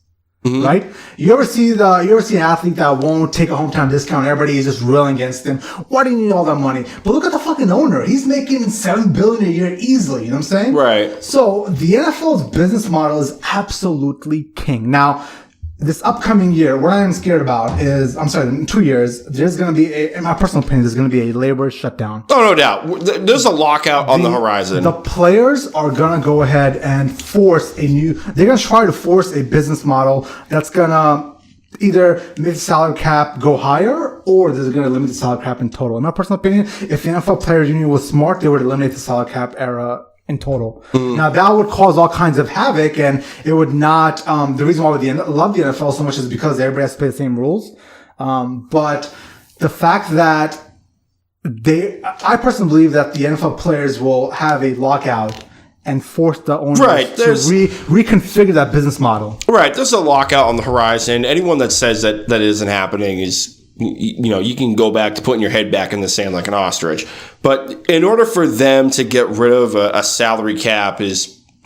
Mm-hmm. Right? You ever see an athlete that won't take a hometown discount? Everybody is just railing against him. Why do you need all that money? But look at the fucking owner. He's making $7 billion a year easily. You know what I'm saying? Right. So the NFL's business model is absolutely king. Now, this upcoming year, what I'm scared about is, in 2 years, there's going to be in my personal opinion, there's going to be a labor shutdown. Oh, no doubt. There's a lockout on the horizon. The players are going to go ahead and they're going to try to force a business model that's going to either make the salary cap go higher or they're going to limit the salary cap in total. In my personal opinion, if the NFL Players Union was smart, they would eliminate the salary cap era in total. Now that would cause all kinds of havoc, and it would not. The reason why I love the NFL so much is because everybody has to play the same rules. But the fact that I personally believe that the NFL players will have a lockout and force the owners to reconfigure that business model. Right. There's a lockout on the horizon. Anyone that says that isn't happening is, you can go back to putting your head back in the sand like an ostrich. But in order for them to get rid of a salary cap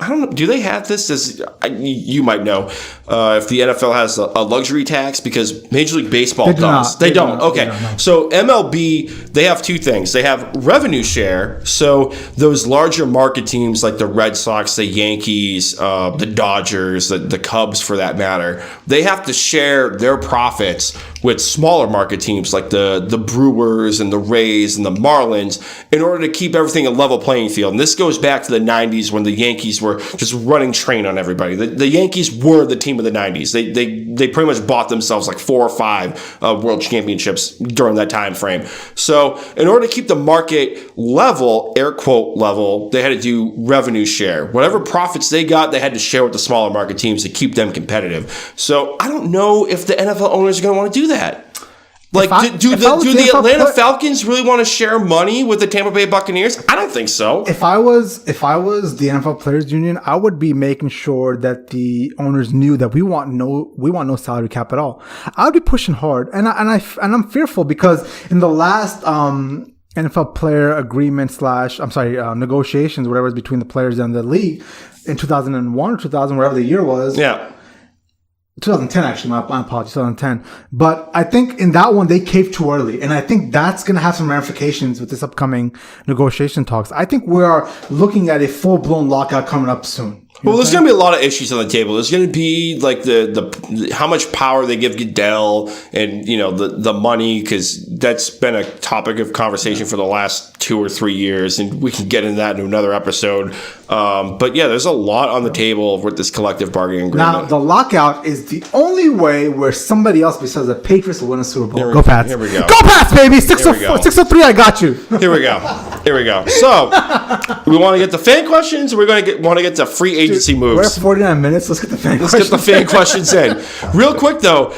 I don't know, do they have this? You might know if the NFL has a luxury tax, because Major League Baseball does. They don't. Okay. So MLB, they have two things. They have revenue share. So those larger market teams like the Red Sox, the Yankees, the Dodgers, the Cubs for that matter, they have to share their profits with smaller market teams like the Brewers and the Rays and the Marlins in order to keep everything a level playing field. And this goes back to the 90s when the Yankees were just running train on everybody. The Yankees were the team of the 90s. They pretty much bought themselves like 4 or 5 world championships during that time frame. So in order to keep the market level, air quote level, they had to do revenue share. Whatever profits they got, they had to share with the smaller market teams to keep them competitive. So I don't know if the NFL owners are going to want to do that. Like, do the Atlanta Falcons really want to share money with the Tampa Bay Buccaneers? I don't think so. If I was the NFL Players Union, I would be making sure that the owners knew that we want no salary cap at all. I would be pushing hard, and I'm fearful because in the last NFL player agreement negotiations, whatever is between the players and the league in 2001 or 2000, whatever the year was. Yeah. 2010, actually, my apologies, 2010. But I think in that one, they caved too early. And I think that's going to have some ramifications with this upcoming negotiation talks. I think we are looking at a full-blown lockout coming up soon. Well, there's going to be a lot of issues on the table. There's going to be like the how much power they give Goodell and, you know, the money, because that's been a topic of conversation for the last 2 or 3 years, and we can get into that in another episode. But yeah, there's a lot on the table with this collective bargaining agreement. Now, the lockout is the only way where somebody else besides the Patriots will win a Super Bowl. Go Pats. Here we go. Go Pats, baby. 603, I got you. Here we go. So, we want to get the fan questions, or we're going to want to get to free agency moves? We're at 49 minutes. Let's get the fan questions. Let's get the fan questions in. Real quick, though,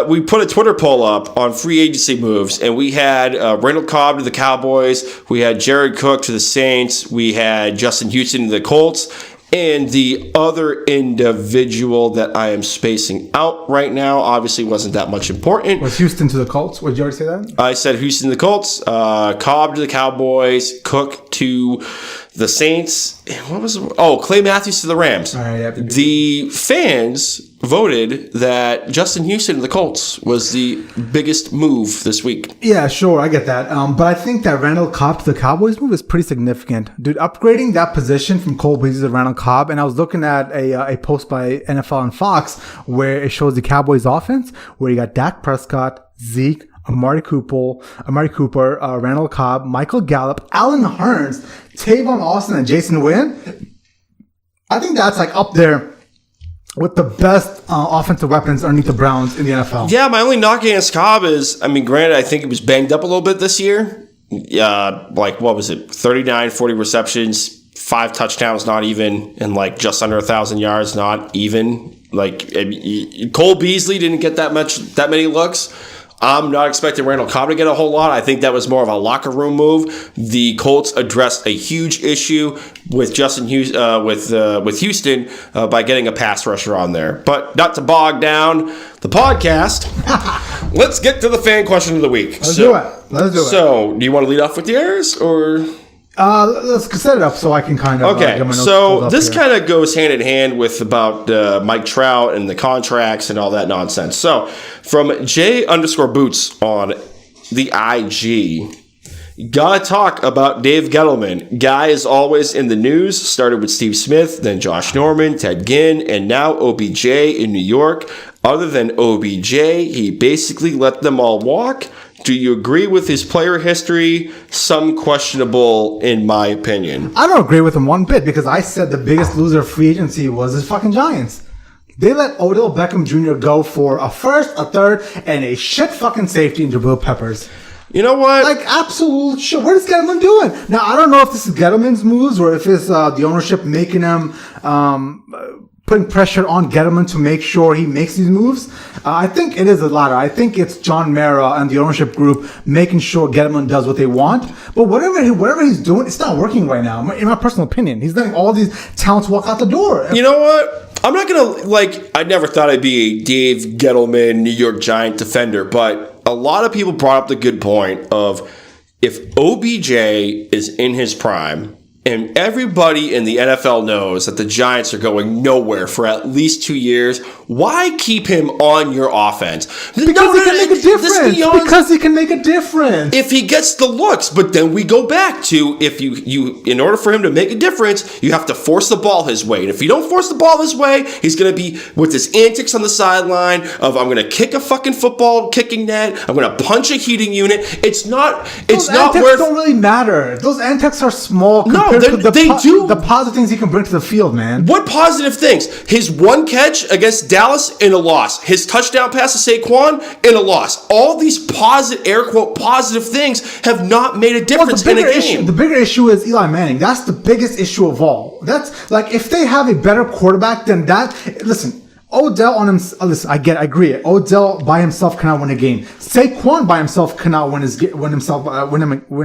we put a Twitter poll up on free agency moves, and we had Randall Cobb to the Cowboys, we had Jared Cook to the Saints, we had Justin Houston to the Colts, and the other individual that I am spacing out right now obviously wasn't that much important. Was Houston to the Colts? Did you already say that? I said Houston to the Colts, Cobb to the Cowboys, Cook to the Saints. What was it? Oh, Clay Matthews to the Rams. All right, yeah. The fans voted that Justin Houston to the Colts was the biggest move this week. Yeah, sure, I get that. But I think that Randall Cobb to the Cowboys move is pretty significant. Dude, upgrading that position from Cole Beasley to Randall Cobb, and I was looking at a post by NFL and Fox where it shows the Cowboys offense, where you got Dak Prescott, Zeke, Amari Cooper, Randall Cobb, Michael Gallup, Allen Hurns, Tavon Austin, and Jason Witten. I think that's like up there with the best offensive weapons underneath the Browns in the NFL. Yeah, my only knock against Cobb is, I mean, granted, I think he was banged up a little bit this year. Like, what was it? 39, 40 receptions, 5 touchdowns, not even, and like just under 1,000 yards, not even. Like, Cole Beasley didn't get that many looks. I'm not expecting Randall Cobb to get a whole lot. I think that was more of a locker room move. The Colts addressed a huge issue with Justin with Houston by getting a pass rusher on there. But not to bog down the podcast, let's get to the fan question of the week. Let's do it. So, do you want to lead off with yours, or? Let's set it up so I can kind of okay. Get my notes So this here. kind of goes hand in hand with about Mike Trout and the contracts and all that nonsense. So from J_Boots on the IG, gotta talk about Dave Gettleman. Guy is always in the news. Started with Steve Smith, then Josh Norman, Ted Ginn, and now OBJ in New York. Other than OBJ, he basically let them all walk. Do you agree with his player history? Some questionable, in my opinion. I don't agree with him one bit, because I said the biggest loser of free agency was his fucking Giants. They let Odell Beckham Jr. go for a first, a third, and a shit fucking safety in Jabril Peppers. You know what? Like, absolute shit. What is Gettleman doing? Now, I don't know if this is Gettleman's moves or if it's the ownership making him putting pressure on Gettleman to make sure he makes these moves. I think it is the latter. I think it's John Mara and the ownership group making sure Gettleman does what they want. But whatever he's doing, it's not working right now, in my personal opinion. He's letting all these talents walk out the door. You know what? I'm not going to, I never thought I'd be a Dave Gettleman, New York Giant defender, but a lot of people brought up the good point of if OBJ is in his prime, and everybody in the NFL knows that the Giants are going nowhere for at least 2 years, why keep him on your offense? Because he can make a difference. Because he can make a difference. If he gets the looks, but then we go back to if you in order for him to make a difference, you have to force the ball his way. And if you don't force the ball his way, he's going to be with his antics on the sideline of I'm going to kick a fucking football kicking net, I'm going to punch a heating unit. It's not Those antics don't really matter. Those antics are small. No, they do. The positive things he can bring to the field, man. What positive things? His one catch against Dallas in a loss. His touchdown pass to Saquon in a loss. All these positive, air quote, positive things have not made a difference in a game. The bigger issue is Eli Manning. That's the biggest issue of all. That's like if they have a better quarterback than that. Listen. Odell on himself. Listen, I agree. Odell by himself cannot win a game. Saquon by himself cannot win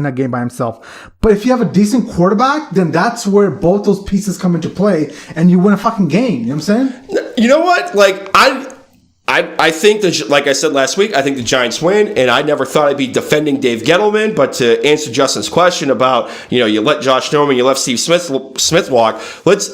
a game by himself. But if you have a decent quarterback, then that's where both those pieces come into play, and you win a fucking game. You know what I'm saying? You know what? I think that, like I said last week, I think the Giants win, and I never thought I'd be defending Dave Gettleman. But to answer Justin's question about, you let Josh Norman, you left Steve Smith walk.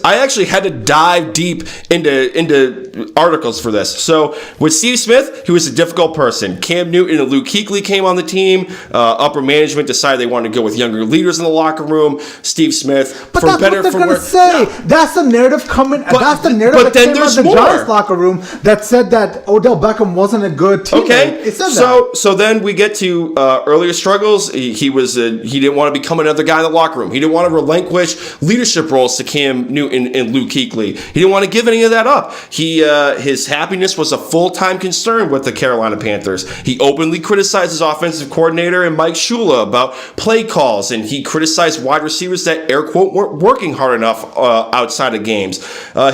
I actually had to dive deep into articles for this. So with Steve Smith, he was a difficult person. Cam Newton and Luke Kuechly came on the team. Upper management decided they wanted to go with younger leaders in the locker room. Steve Smith, but that's what they're going to say. Yeah. That's the narrative coming. That's the narrative that came out of the Giants locker room that said that Odell Beckham wasn't a good teammate. Okay, it said so then we get to earlier struggles. He didn't want to become another guy in the locker room. He didn't want to relinquish leadership roles to Cam Newton and Luke Kuechly. He didn't want to give any of that up. His happiness was a full-time concern with the Carolina Panthers. He openly criticized his offensive coordinator and Mike Shula about play calls, and he criticized wide receivers that air quote weren't working hard enough outside of games.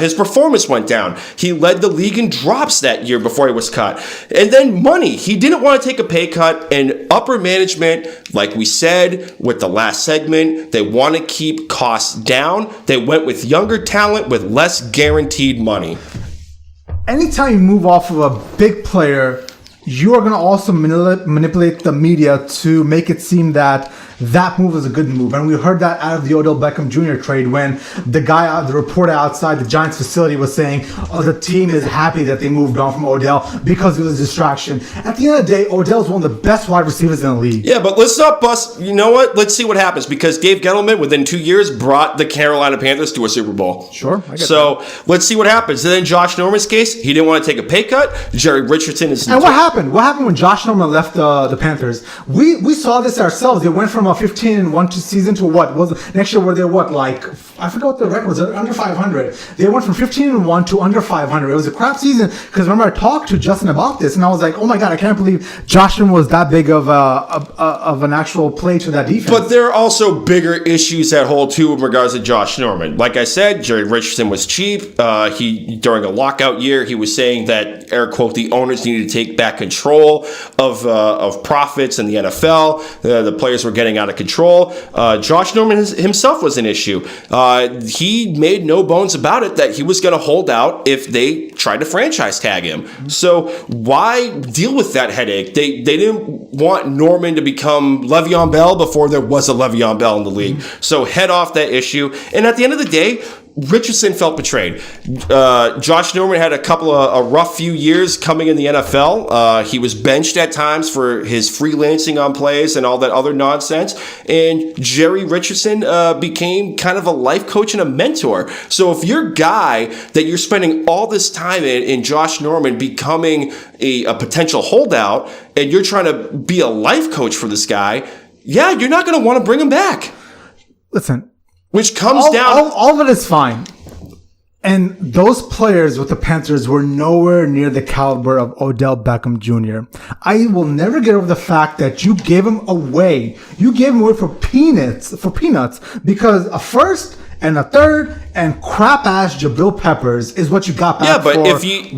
His performance went down. He led the league in drops that year before he was cut. And then money. He didn't want to take a pay cut, and upper management, like we said with the last segment, they want to keep costs down. They went with younger talent with less guaranteed money. Anytime you move off of a big player, you are going to also manipulate the media to make it seem that move was a good move. And we heard that out of the Odell Beckham Jr. trade when the reporter outside the Giants facility was saying, the team is happy that they moved on from Odell because it was a distraction. At the end of the day, Odell's one of the best wide receivers in the league. Yeah, but let's not bust. You know what? Let's see what happens, because Dave Gettleman, within 2 years, brought the Carolina Panthers to a Super Bowl. Sure, I get that. Let's see what happens. And then Josh Norman's case, he didn't want to take a pay cut. Jerry Richardson is... And what happened? What happened when Josh Norman left the Panthers? We saw this ourselves. They went from a 15-1 season to what? Next year were they I forgot what the record was, under 500. They went from 15-1 to under 500. It was a crap season because remember I talked to Justin about this and I was like, oh my God, I can't believe Josh Norman was that big of an actual play to that defense. But there are also bigger issues that hold too in regards to Josh Norman. Like I said, Jerry Richardson was cheap. During a lockout year, he was saying that, air quote, the owners needed to take back control of profits in the NFL. The players were getting out of control. Josh Norman himself was an issue. He made no bones about it that he was going to hold out if they tried to franchise tag him. So why deal with that headache? They didn't want Norman to become Le'Veon Bell before there was a Le'Veon Bell in the league. So head off that issue. And at the end of the day, Richardson felt betrayed. Josh Norman had a rough few years coming in the NFL. He was benched at times for his freelancing on plays and all that other nonsense. And Jerry Richardson became kind of a life coach and a mentor. So if your guy that you're spending all this time in Josh Norman becoming a potential holdout, and you're trying to be a life coach for this guy, yeah, you're not going to want to bring him back. Listen. Which comes down... All of it is fine. And those players with the Panthers were nowhere near the caliber of Odell Beckham Jr. I will never get over the fact that you gave him away. You gave him away for peanuts because a first and a third and crap-ass Jabril Peppers is what you got back for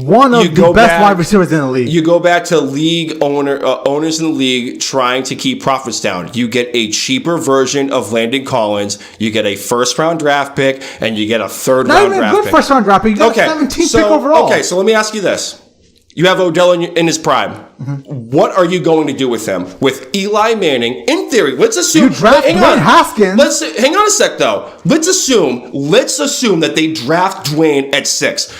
one of the best wide receivers in the league. You go back to league owners in the league trying to keep profits down. You get a cheaper version of Landon Collins. You get a first-round draft pick, and you get a third-round draft pick. Not even a good first-round draft pick. You got a 17th pick overall. Okay, so let me ask you this. You have Odell in his prime. Mm-hmm. What are you going to do with him? With Eli Manning, in theory, let's assume... You draft Dwayne Haskins. Hang on a sec, though. Let's assume that they draft Dwayne at 6.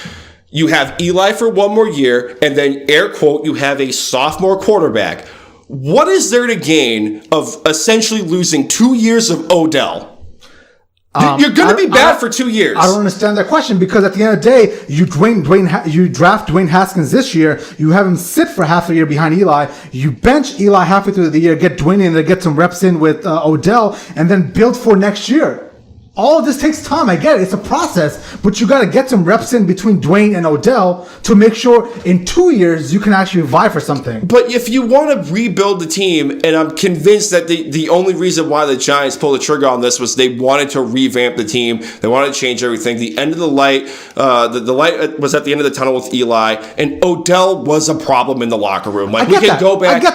You have Eli for one more year, and then, air quote, you have a sophomore quarterback. What is there to gain of essentially losing 2 years of Odell? You're going to be bad for 2 years. I don't understand that question because at the end of the day, you draft Dwayne Haskins this year. You have him sit for half a year behind Eli. You bench Eli halfway through the year, get Dwayne in there, get some reps in with Odell, and then build for next year. All of this takes time. I get it. It's a process, but you got to get some reps in between Dwayne and Odell to make sure in 2 years you can actually vie for something. But if you want to rebuild the team, and I'm convinced that the only reason why the Giants pulled the trigger on this was they wanted to revamp the team. They wanted to change everything. The end of the light, the light was at the end of the tunnel with Eli, and Odell was a problem in the locker room. Like, I get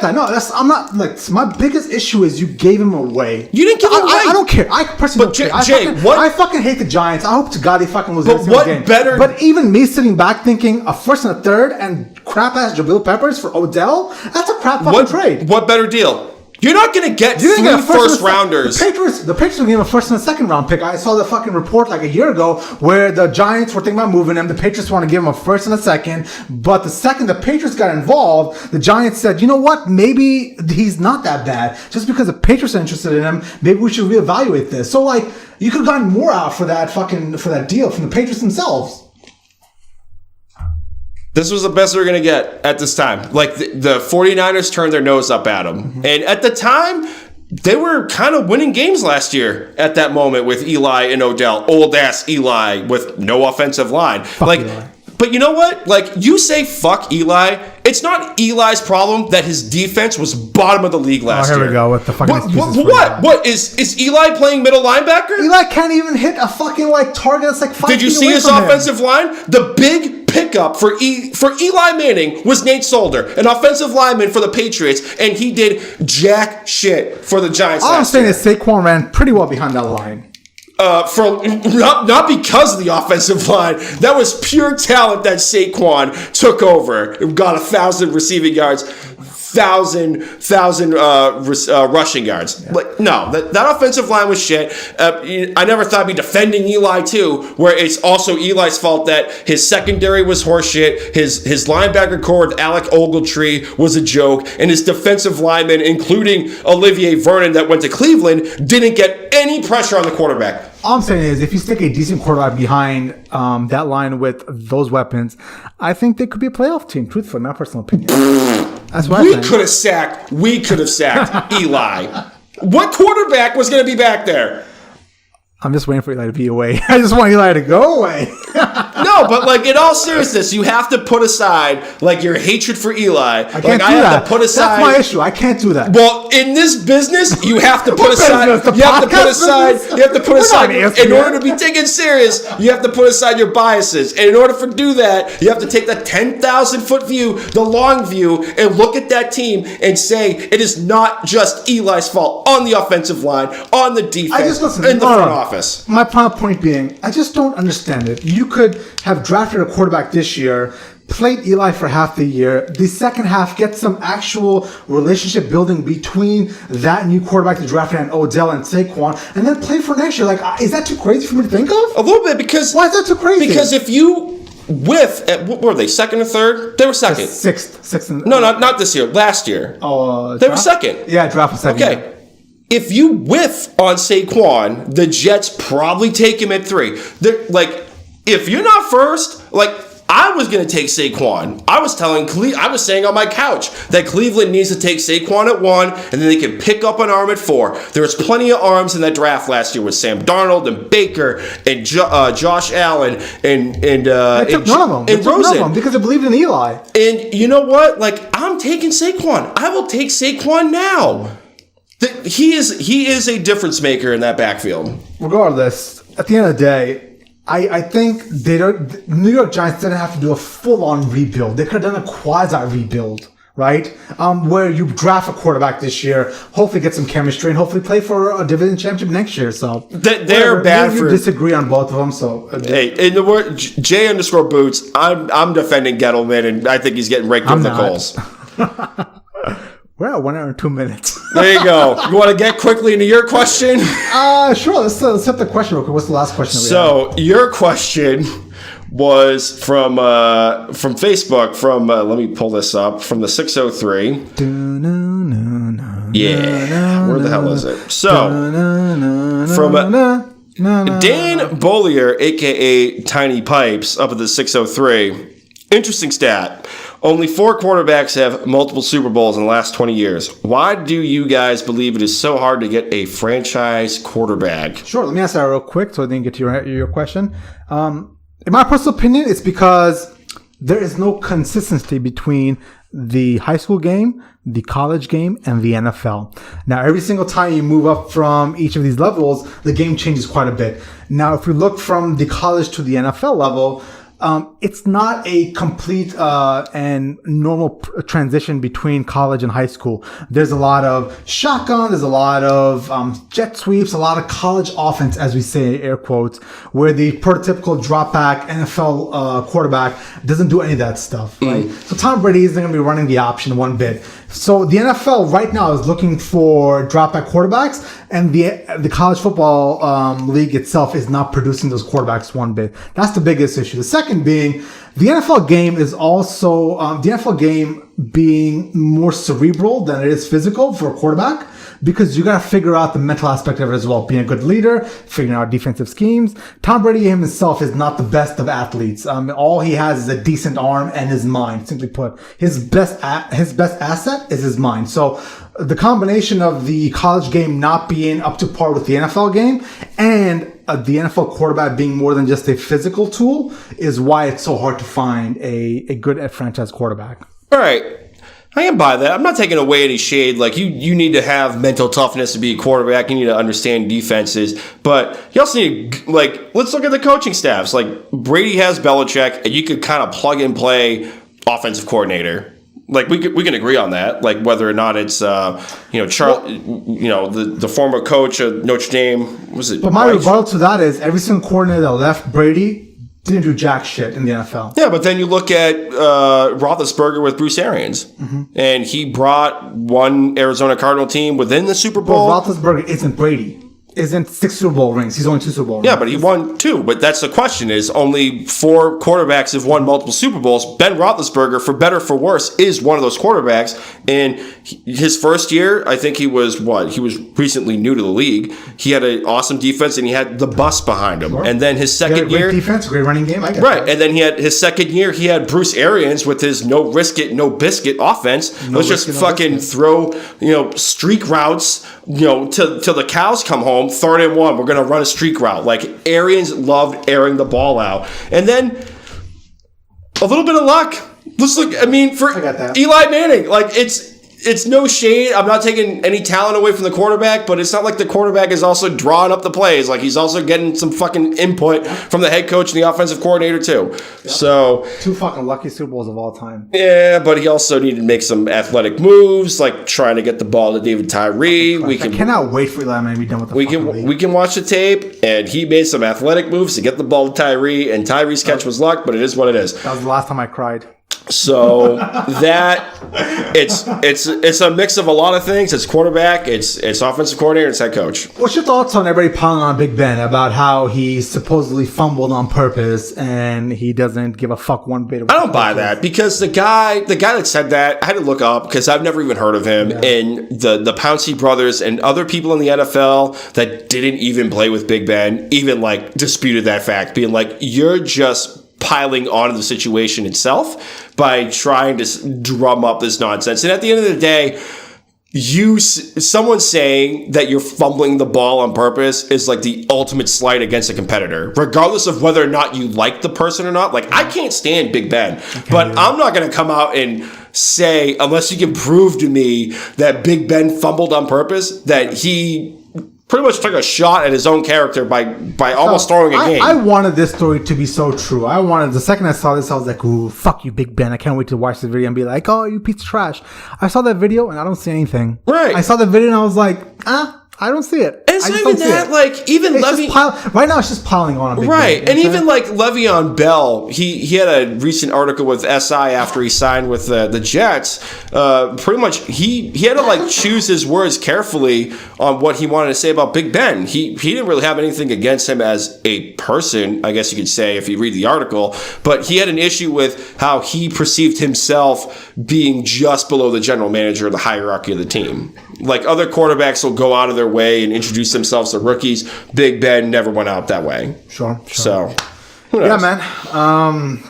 that. No, I'm not, like, my biggest issue is you gave him away. You didn't give him away. I don't care. I personally don't care. Jay, I fucking hate the Giants. I hope to God they fucking lose every single what game. better- But even me sitting back thinking a first and a third and crap ass Jabril Peppers for Odell, that's a crap fucking trade. What better deal? You're not going to get You didn't three get a first rounders. The Patriots will give him a first and a second round pick. I saw the fucking report like a year ago where the Giants were thinking about moving him. The Patriots want to give him a first and a second. But the second the Patriots got involved, the Giants said, you know what? Maybe he's not that bad. Just because the Patriots are interested in him, maybe we should reevaluate this. So like, you could have gotten more out for that deal from the Patriots themselves. This was the best we were going to get at this time. Like, the 49ers turned their nose up at him. Mm-hmm. And at the time, they were kind of winning games last year at that moment with Eli and Odell. Old-ass Eli with no offensive line. Fuck Eli. But you know what? Like, you say fuck Eli. It's not Eli's problem that his defense was bottom of the league last year. Here we go with the fucking excuses. What? Is Eli playing middle linebacker? Eli can't even hit a fucking target that's 5 Did you feet see away his from him. offensive line? The big pickup for Eli Manning was Nate Solder, an offensive lineman for the Patriots, and he did jack shit for the Giants. All I'm saying is Saquon ran pretty well behind that line. Not because of the offensive line. That was pure talent that Saquon took over. It got 1,000 receiving yards, 1,000 rushing yards. Yeah. Like, no, that offensive line was shit. I never thought I'd be defending Eli too, where it's also Eli's fault that his secondary was horseshit, his linebacker core with Alec Ogletree was a joke, and his defensive linemen, including Olivier Vernon that went to Cleveland, didn't get any pressure on the quarterback. All I'm saying is, if you stick a decent quarterback behind that line with those weapons, I think they could be a playoff team. Truthfully, my personal opinion. That's what I think. We could have sacked Eli. What quarterback was going to be back there? I'm just waiting for Eli to be away. I just want Eli to go away. No, but like in all seriousness, you have to put aside like your hatred for Eli. I can't do that. To put aside. That's my issue. I can't do that. Well, in this business, you have to put aside. You have to put aside. In order to be taken serious, you have to put aside your biases. And in order to do that, you have to take the 10,000-foot view, the long view, and look at that team and say it is not just Eli's fault on the offensive line, on the defense, in the front office. My point being, I just don't understand it. You could have drafted a quarterback this year, played Eli for half the year, the second half get some actual relationship building between that new quarterback that drafted and Odell and Saquon, and then play for next year. Like, is that too crazy for me to think of? A little bit, because why is that too crazy? Because if you what were they, second or third? They were second. Sixth. No, not this year. Last year. Oh, they were second. Yeah, draft was second. Okay. If you whiff on Saquon, the Jets probably take him at 3. They're like, if you're not first, like, I was going to take Saquon. I was saying on my couch that Cleveland needs to take Saquon at 1, and then they can pick up an arm at 4. There was plenty of arms in that draft last year with Sam Darnold and Baker and Josh Allen and they took none of them. They took none of them because they believed in Eli. And you know what? Like, I'm taking Saquon. I will take Saquon now. He is a difference maker in that backfield. Regardless, at the end of the day, I think New York Giants didn't have to do a full-on rebuild. They could have done a quasi-rebuild, right? Where you draft a quarterback this year, hopefully get some chemistry, and hopefully play for a division championship next year. So they're bad for. Disagree on both of them. So hey, in the word J_Boots, I'm defending Gettleman, and I think he's getting raked over the coals. We're at 1 hour and 2 minutes. There you go. You want to get quickly into your question? Sure. Let's hit the question real quick. What's the last question? So your question was from Facebook. Let me pull this up from the 603. Yeah. Where the hell is it? So from Dan Bollier, aka Tiny Pipes, up at the 603. Interesting stat. Only 4 quarterbacks have multiple Super Bowls in the last 20 years. Why do you guys believe it is so hard to get a franchise quarterback? Sure, let me answer that real quick so I didn't get to your question. In my personal opinion, it's because there is no consistency between the high school game, the college game, and the NFL. Now, every single time you move up from each of these levels, the game changes quite a bit. Now, if we look from the college to the NFL level, it's not a complete and normal transition between college and high school. There's a lot of shotgun, there's a lot of jet sweeps, a lot of college offense, as we say, air quotes, where the prototypical drop back NFL quarterback doesn't do any of that stuff, right? So Tom Brady isn't going to be running the option one bit. So the NFL right now is looking for drop back quarterbacks, and the college football league itself is not producing those quarterbacks one bit. That's the biggest issue. The second being, the NFL game is also the NFL game being more cerebral than it is physical for a quarterback, because you got to figure out the mental aspect of it as well. Being a good leader, figuring out defensive schemes. Tom Brady himself is not the best of athletes. All he has is a decent arm and his mind. Simply put, his best asset is his mind. So the combination of the college game not being up to par with the NFL game and the NFL quarterback being more than just a physical tool is why it's so hard to find a good franchise quarterback. All right. I can buy that. I'm not taking away any shade. Like, you need to have mental toughness to be a quarterback. You need to understand defenses. But you also need, like, let's look at the coaching staffs. Like, Brady has Belichick, and you could kind of plug and play offensive coordinator. Like, we can agree on that. Like, whether or not it's, the former coach of Notre Dame, was it? But my rebuttal to that is every single coordinator that left Brady didn't do jack shit in the NFL. Yeah, but then you look at Roethlisberger with Bruce Arians, and he brought one Arizona Cardinal team within the Super Bowl. But Roethlisberger isn't Brady. Isn't 6 Super Bowl rings. He's only 2 Super Bowl rings. Yeah, but he won 2. But that's the question, is only 4 quarterbacks have won multiple Super Bowls. Ben Roethlisberger, for better or for worse, is one of those quarterbacks. And his first year, I think he was recently new to the league. He had an awesome defense, and he had the bus behind him. Sure. And then his second year... Great defense, great running game. I get right, that. and then he had his second year, he had Bruce Arians with his no risk it, no biscuit offense. Let's just fucking throw, streak routes, till the cows come home. 3rd and 1, we're going to run a streak route. Like, Arians loved airing the ball out. And then a little bit of luck. Let's look, for Eli Manning, like, it's no shade. I'm not taking any talent away from the quarterback, but it's not like the quarterback is also drawing up the plays. Like, he's also getting some fucking input from the head coach and the offensive coordinator too. Yeah. So 2 fucking lucky Super Bowls of all time. Yeah, but he also needed to make some athletic moves, like trying to get the ball to David Tyree. I cannot wait for Eli Manning to be done with the league. We can watch the tape, and he made some athletic moves to get the ball to Tyree, and Tyree's catch was luck, but it is what it is. That was the last time I cried. So it's a mix of a lot of things. It's quarterback, it's offensive coordinator, it's head coach. What's your thoughts on everybody piling on Big Ben about how he supposedly fumbled on purpose and he doesn't give a fuck one bit? I don't buy that, because the guy that said that, I had to look up because I've never even heard of him. Yeah. And the Pouncey brothers and other people in the NFL that didn't even play with Big Ben even like disputed that fact, being like, you're just piling onto the situation itself by trying to drum up this nonsense. And at the end of the day, someone saying that you're fumbling the ball on purpose is like the ultimate slight against a competitor, regardless of whether or not you like the person or not. Like, I can't stand Big Ben, but I'm not going to come out and say, unless you can prove to me that Big Ben fumbled on purpose, that he pretty much took a shot at his own character by almost throwing a game. I wanted this story to be so true. The second I saw this, I was like, ooh, fuck you, Big Ben. I can't wait to watch the video and be like, oh, you piece of trash. I saw that video and I don't see anything. Right. I saw the video and I was like, I don't see it. And it's not even that, like, even right now it's just piling on a Big right. Ben. And even like Le'Veon Bell, he had a recent article with SI after he signed with the Jets. Pretty much he had to like choose his words carefully on what he wanted to say about Big Ben. He didn't really have anything against him as a person, I guess you could say, if you read the article, but he had an issue with how he perceived himself being just below the general manager of the hierarchy of the team. Like, other quarterbacks will go out of their way and introduce themselves to rookies. Big Ben never went out that way. Sure. So, yeah, man.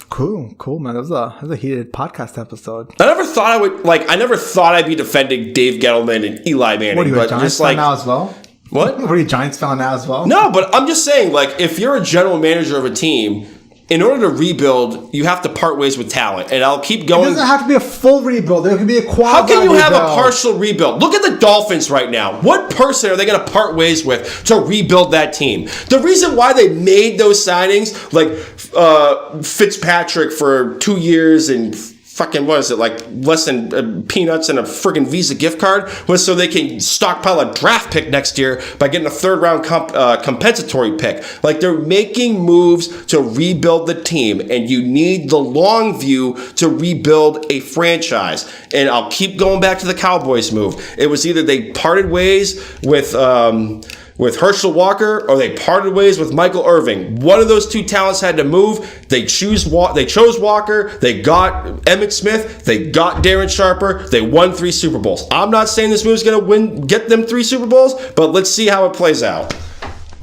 Cool, man. That was a heated podcast episode. I never thought I'd be defending Dave Gettleman and Eli Manning. What are you, a Giants fan now as well? What? What are you, Giants fan now as well? No, but I'm just saying, like, if you're a general manager of a team, in order to rebuild, you have to part ways with talent. And I'll keep It going. doesn't have to be a full rebuild. There can be a quasi How can you have a rebuild. partial rebuild? Look at the Dolphins right now. What person are they going to part ways with to rebuild that team? The reason why they made those signings, like Fitzpatrick for 2 years and fucking, what is it, like less than peanuts and a friggin' Visa gift card, was so they can stockpile a draft pick next year by getting a third round compensatory pick. Like, they're making moves to rebuild the team, and you need the long view to rebuild a franchise. And I'll keep going back to the Cowboys move. It was either they parted ways with Herschel Walker, or they parted ways with Michael Irving. One of those two talents had to move. They chose Walker. They got Emmitt Smith. They got Darren Sharper. They won 3 Super Bowls. I'm not saying this move is going to get them 3 Super Bowls, but let's see how it plays out.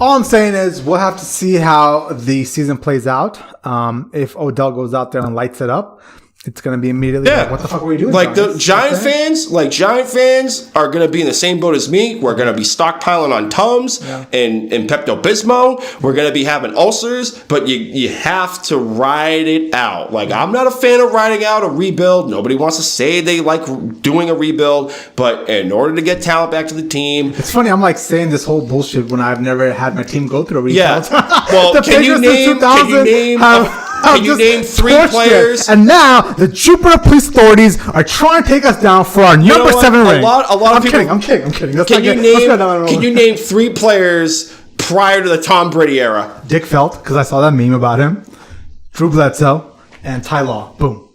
All I'm saying is we'll have to see how the season plays out. If Odell goes out there and lights it up, it's going to be immediately like, what the fuck are we doing? Like, the Giant fans are going to be in the same boat as me. We're going to be stockpiling on Tums and Pepto-Bismol. We're going to be having ulcers, but you have to ride it out. Like, I'm not a fan of riding out a rebuild. Nobody wants to say they like doing a rebuild, but in order to get talent back to the team. It's funny, I'm like saying this whole bullshit when I've never had my team go through a rebuild. Yeah. Well, can you name 3 players? And now the Jupiter police authorities are trying to take us down for our number 7 ring. A lot of people. I'm kidding. That's Can you name 3 players prior to the Tom Brady era? Dick Felt, because I saw that meme about him. Drew Bledsoe and Ty Law. Boom.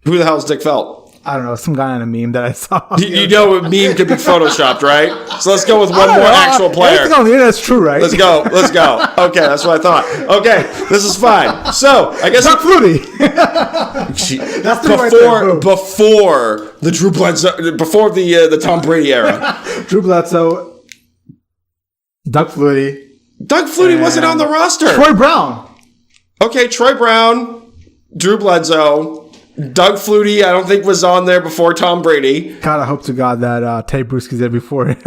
Who the hell is Dick Felt? I don't know, some guy on a meme that I saw. You know a meme could be photoshopped, right? So let's go with one more actual player. Everything on the internet is true, right? Let's go. Okay, that's what I thought. Okay, this is fine. So, I guess... Doug Flutie. That's before the Drew Bledsoe... Before the Tom Brady era. Drew Bledsoe, Doug Flutie. Doug Flutie wasn't on the roster. Troy Brown. Okay, Troy Brown, Drew Bledsoe... Doug Flutie, I don't think was on there before Tom Brady. God, I hope to God that Tay Bruschi's there before him.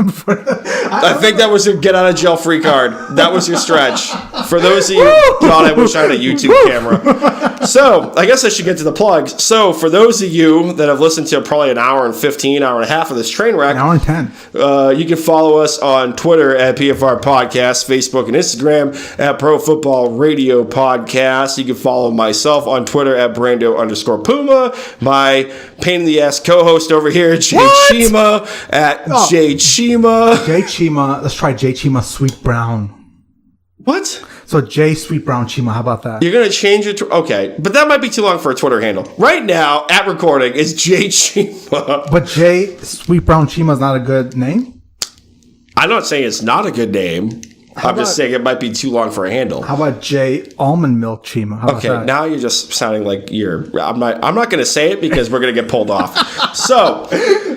I think that was your get out of jail free card. That was your stretch. For those of you, God, I wish I had a YouTube camera. So, I guess I should get to the plugs. So, for those of you that have listened to probably an hour and 15, hour and a half of this train wreck, an hour and 10. You can follow us on Twitter at PFR Podcast, Facebook and Instagram at Pro Football Radio Podcast. You can follow myself on Twitter at Brando_Puma. My pain in the ass co-host over here, Cheema at Cheema. Cheema. Let's try Cheema Sweet Brown. What? So Sweet Brown Cheema. How about that? You're gonna change it to okay, but that might be too long for a Twitter handle. Right now, at recording is Cheema. But Sweet Brown Cheema is not a good name. I'm not saying it's not a good name. I'm just saying it might be too long for a handle. How about Almond Milk Cheema? How about that? Now you're just sounding like you're. I'm not going to say it because we're going to get pulled off. So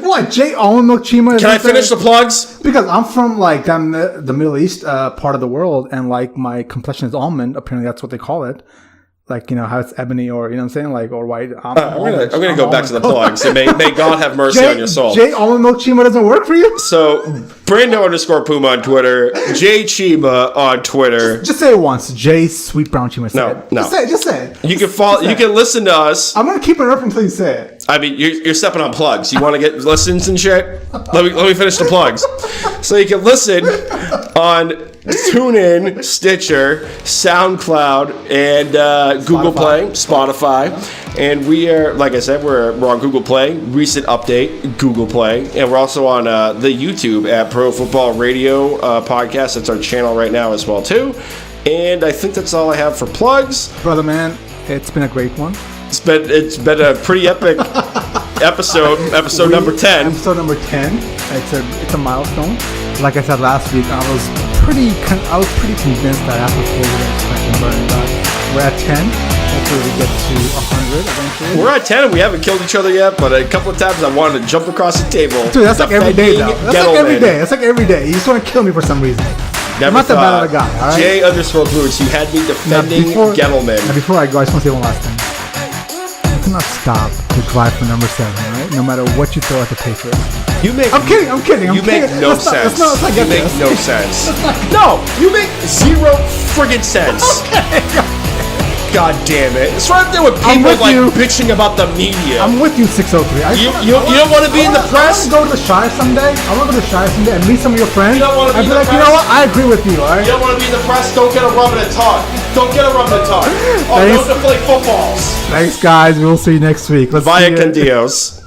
what? Almond Milk Cheema? Can I finish the plugs? Because I'm from like the Middle East part of the world, and like my complexion is almond. Apparently, that's what they call it. Like, you know, how it's ebony or, you know what I'm saying? Like, or white. I'm going to go back to the plugs. And may God have mercy on your soul. Almond Milk Cheema doesn't work for you? So, Brando_Puma on Twitter. Cheema on Twitter. Just say it once. Sweet Brown Cheema. No. Just say it. You can follow. You can listen to us. I'm going to keep it up until you say it. I mean, you're stepping on plugs. You want to get listens and shit? Let me finish the plugs. So you can listen on TuneIn, Stitcher, SoundCloud, and Google Play, Spotify. And we are, like I said, we're on Google Play. Recent update, Google Play. And we're also on the YouTube at Pro Football Radio Podcast. That's our channel right now as well, too. And I think that's all I have for plugs. Brother, man, it's been a great one. It's been a pretty epic episode number 10. Episode number 10. It's a milestone. Like I said last week, I was pretty convinced that after 4 we're expecting burning God. We're at 10. Hopefully we get to 100 eventually. We're at 10 and we haven't killed each other yet, but a couple of times I wanted to jump across the table. Dude, that's like every day though. That's like every day. You just want to kill me for some reason. I'm not that bad of a guy, all right? J_Boots, you had me defending Gettleman. Now before I go, I just want to say one last thing. You cannot stop to drive for number 7, all right? No matter what you throw at the Patriots. I'm kidding. You make no sense. You make no sense. No, you make zero friggin' sense. Okay. God damn it! It's right up there with I'm people with like you. bitching about the media. I'm with you, 603. You don't want to be in the press? I want to go to the Shire someday. I want to go to the Shire someday and meet some of your friends. You don't wanna be I'd be in the like, you press? know what? I agree with you, all right? You don't want to be in the press? Don't get a rub and a tug. Don't get a rub and a tug. Oh, Thanks. don't deflate footballs. Thanks, guys. We'll see you next week. Let's Vaya see con Dios.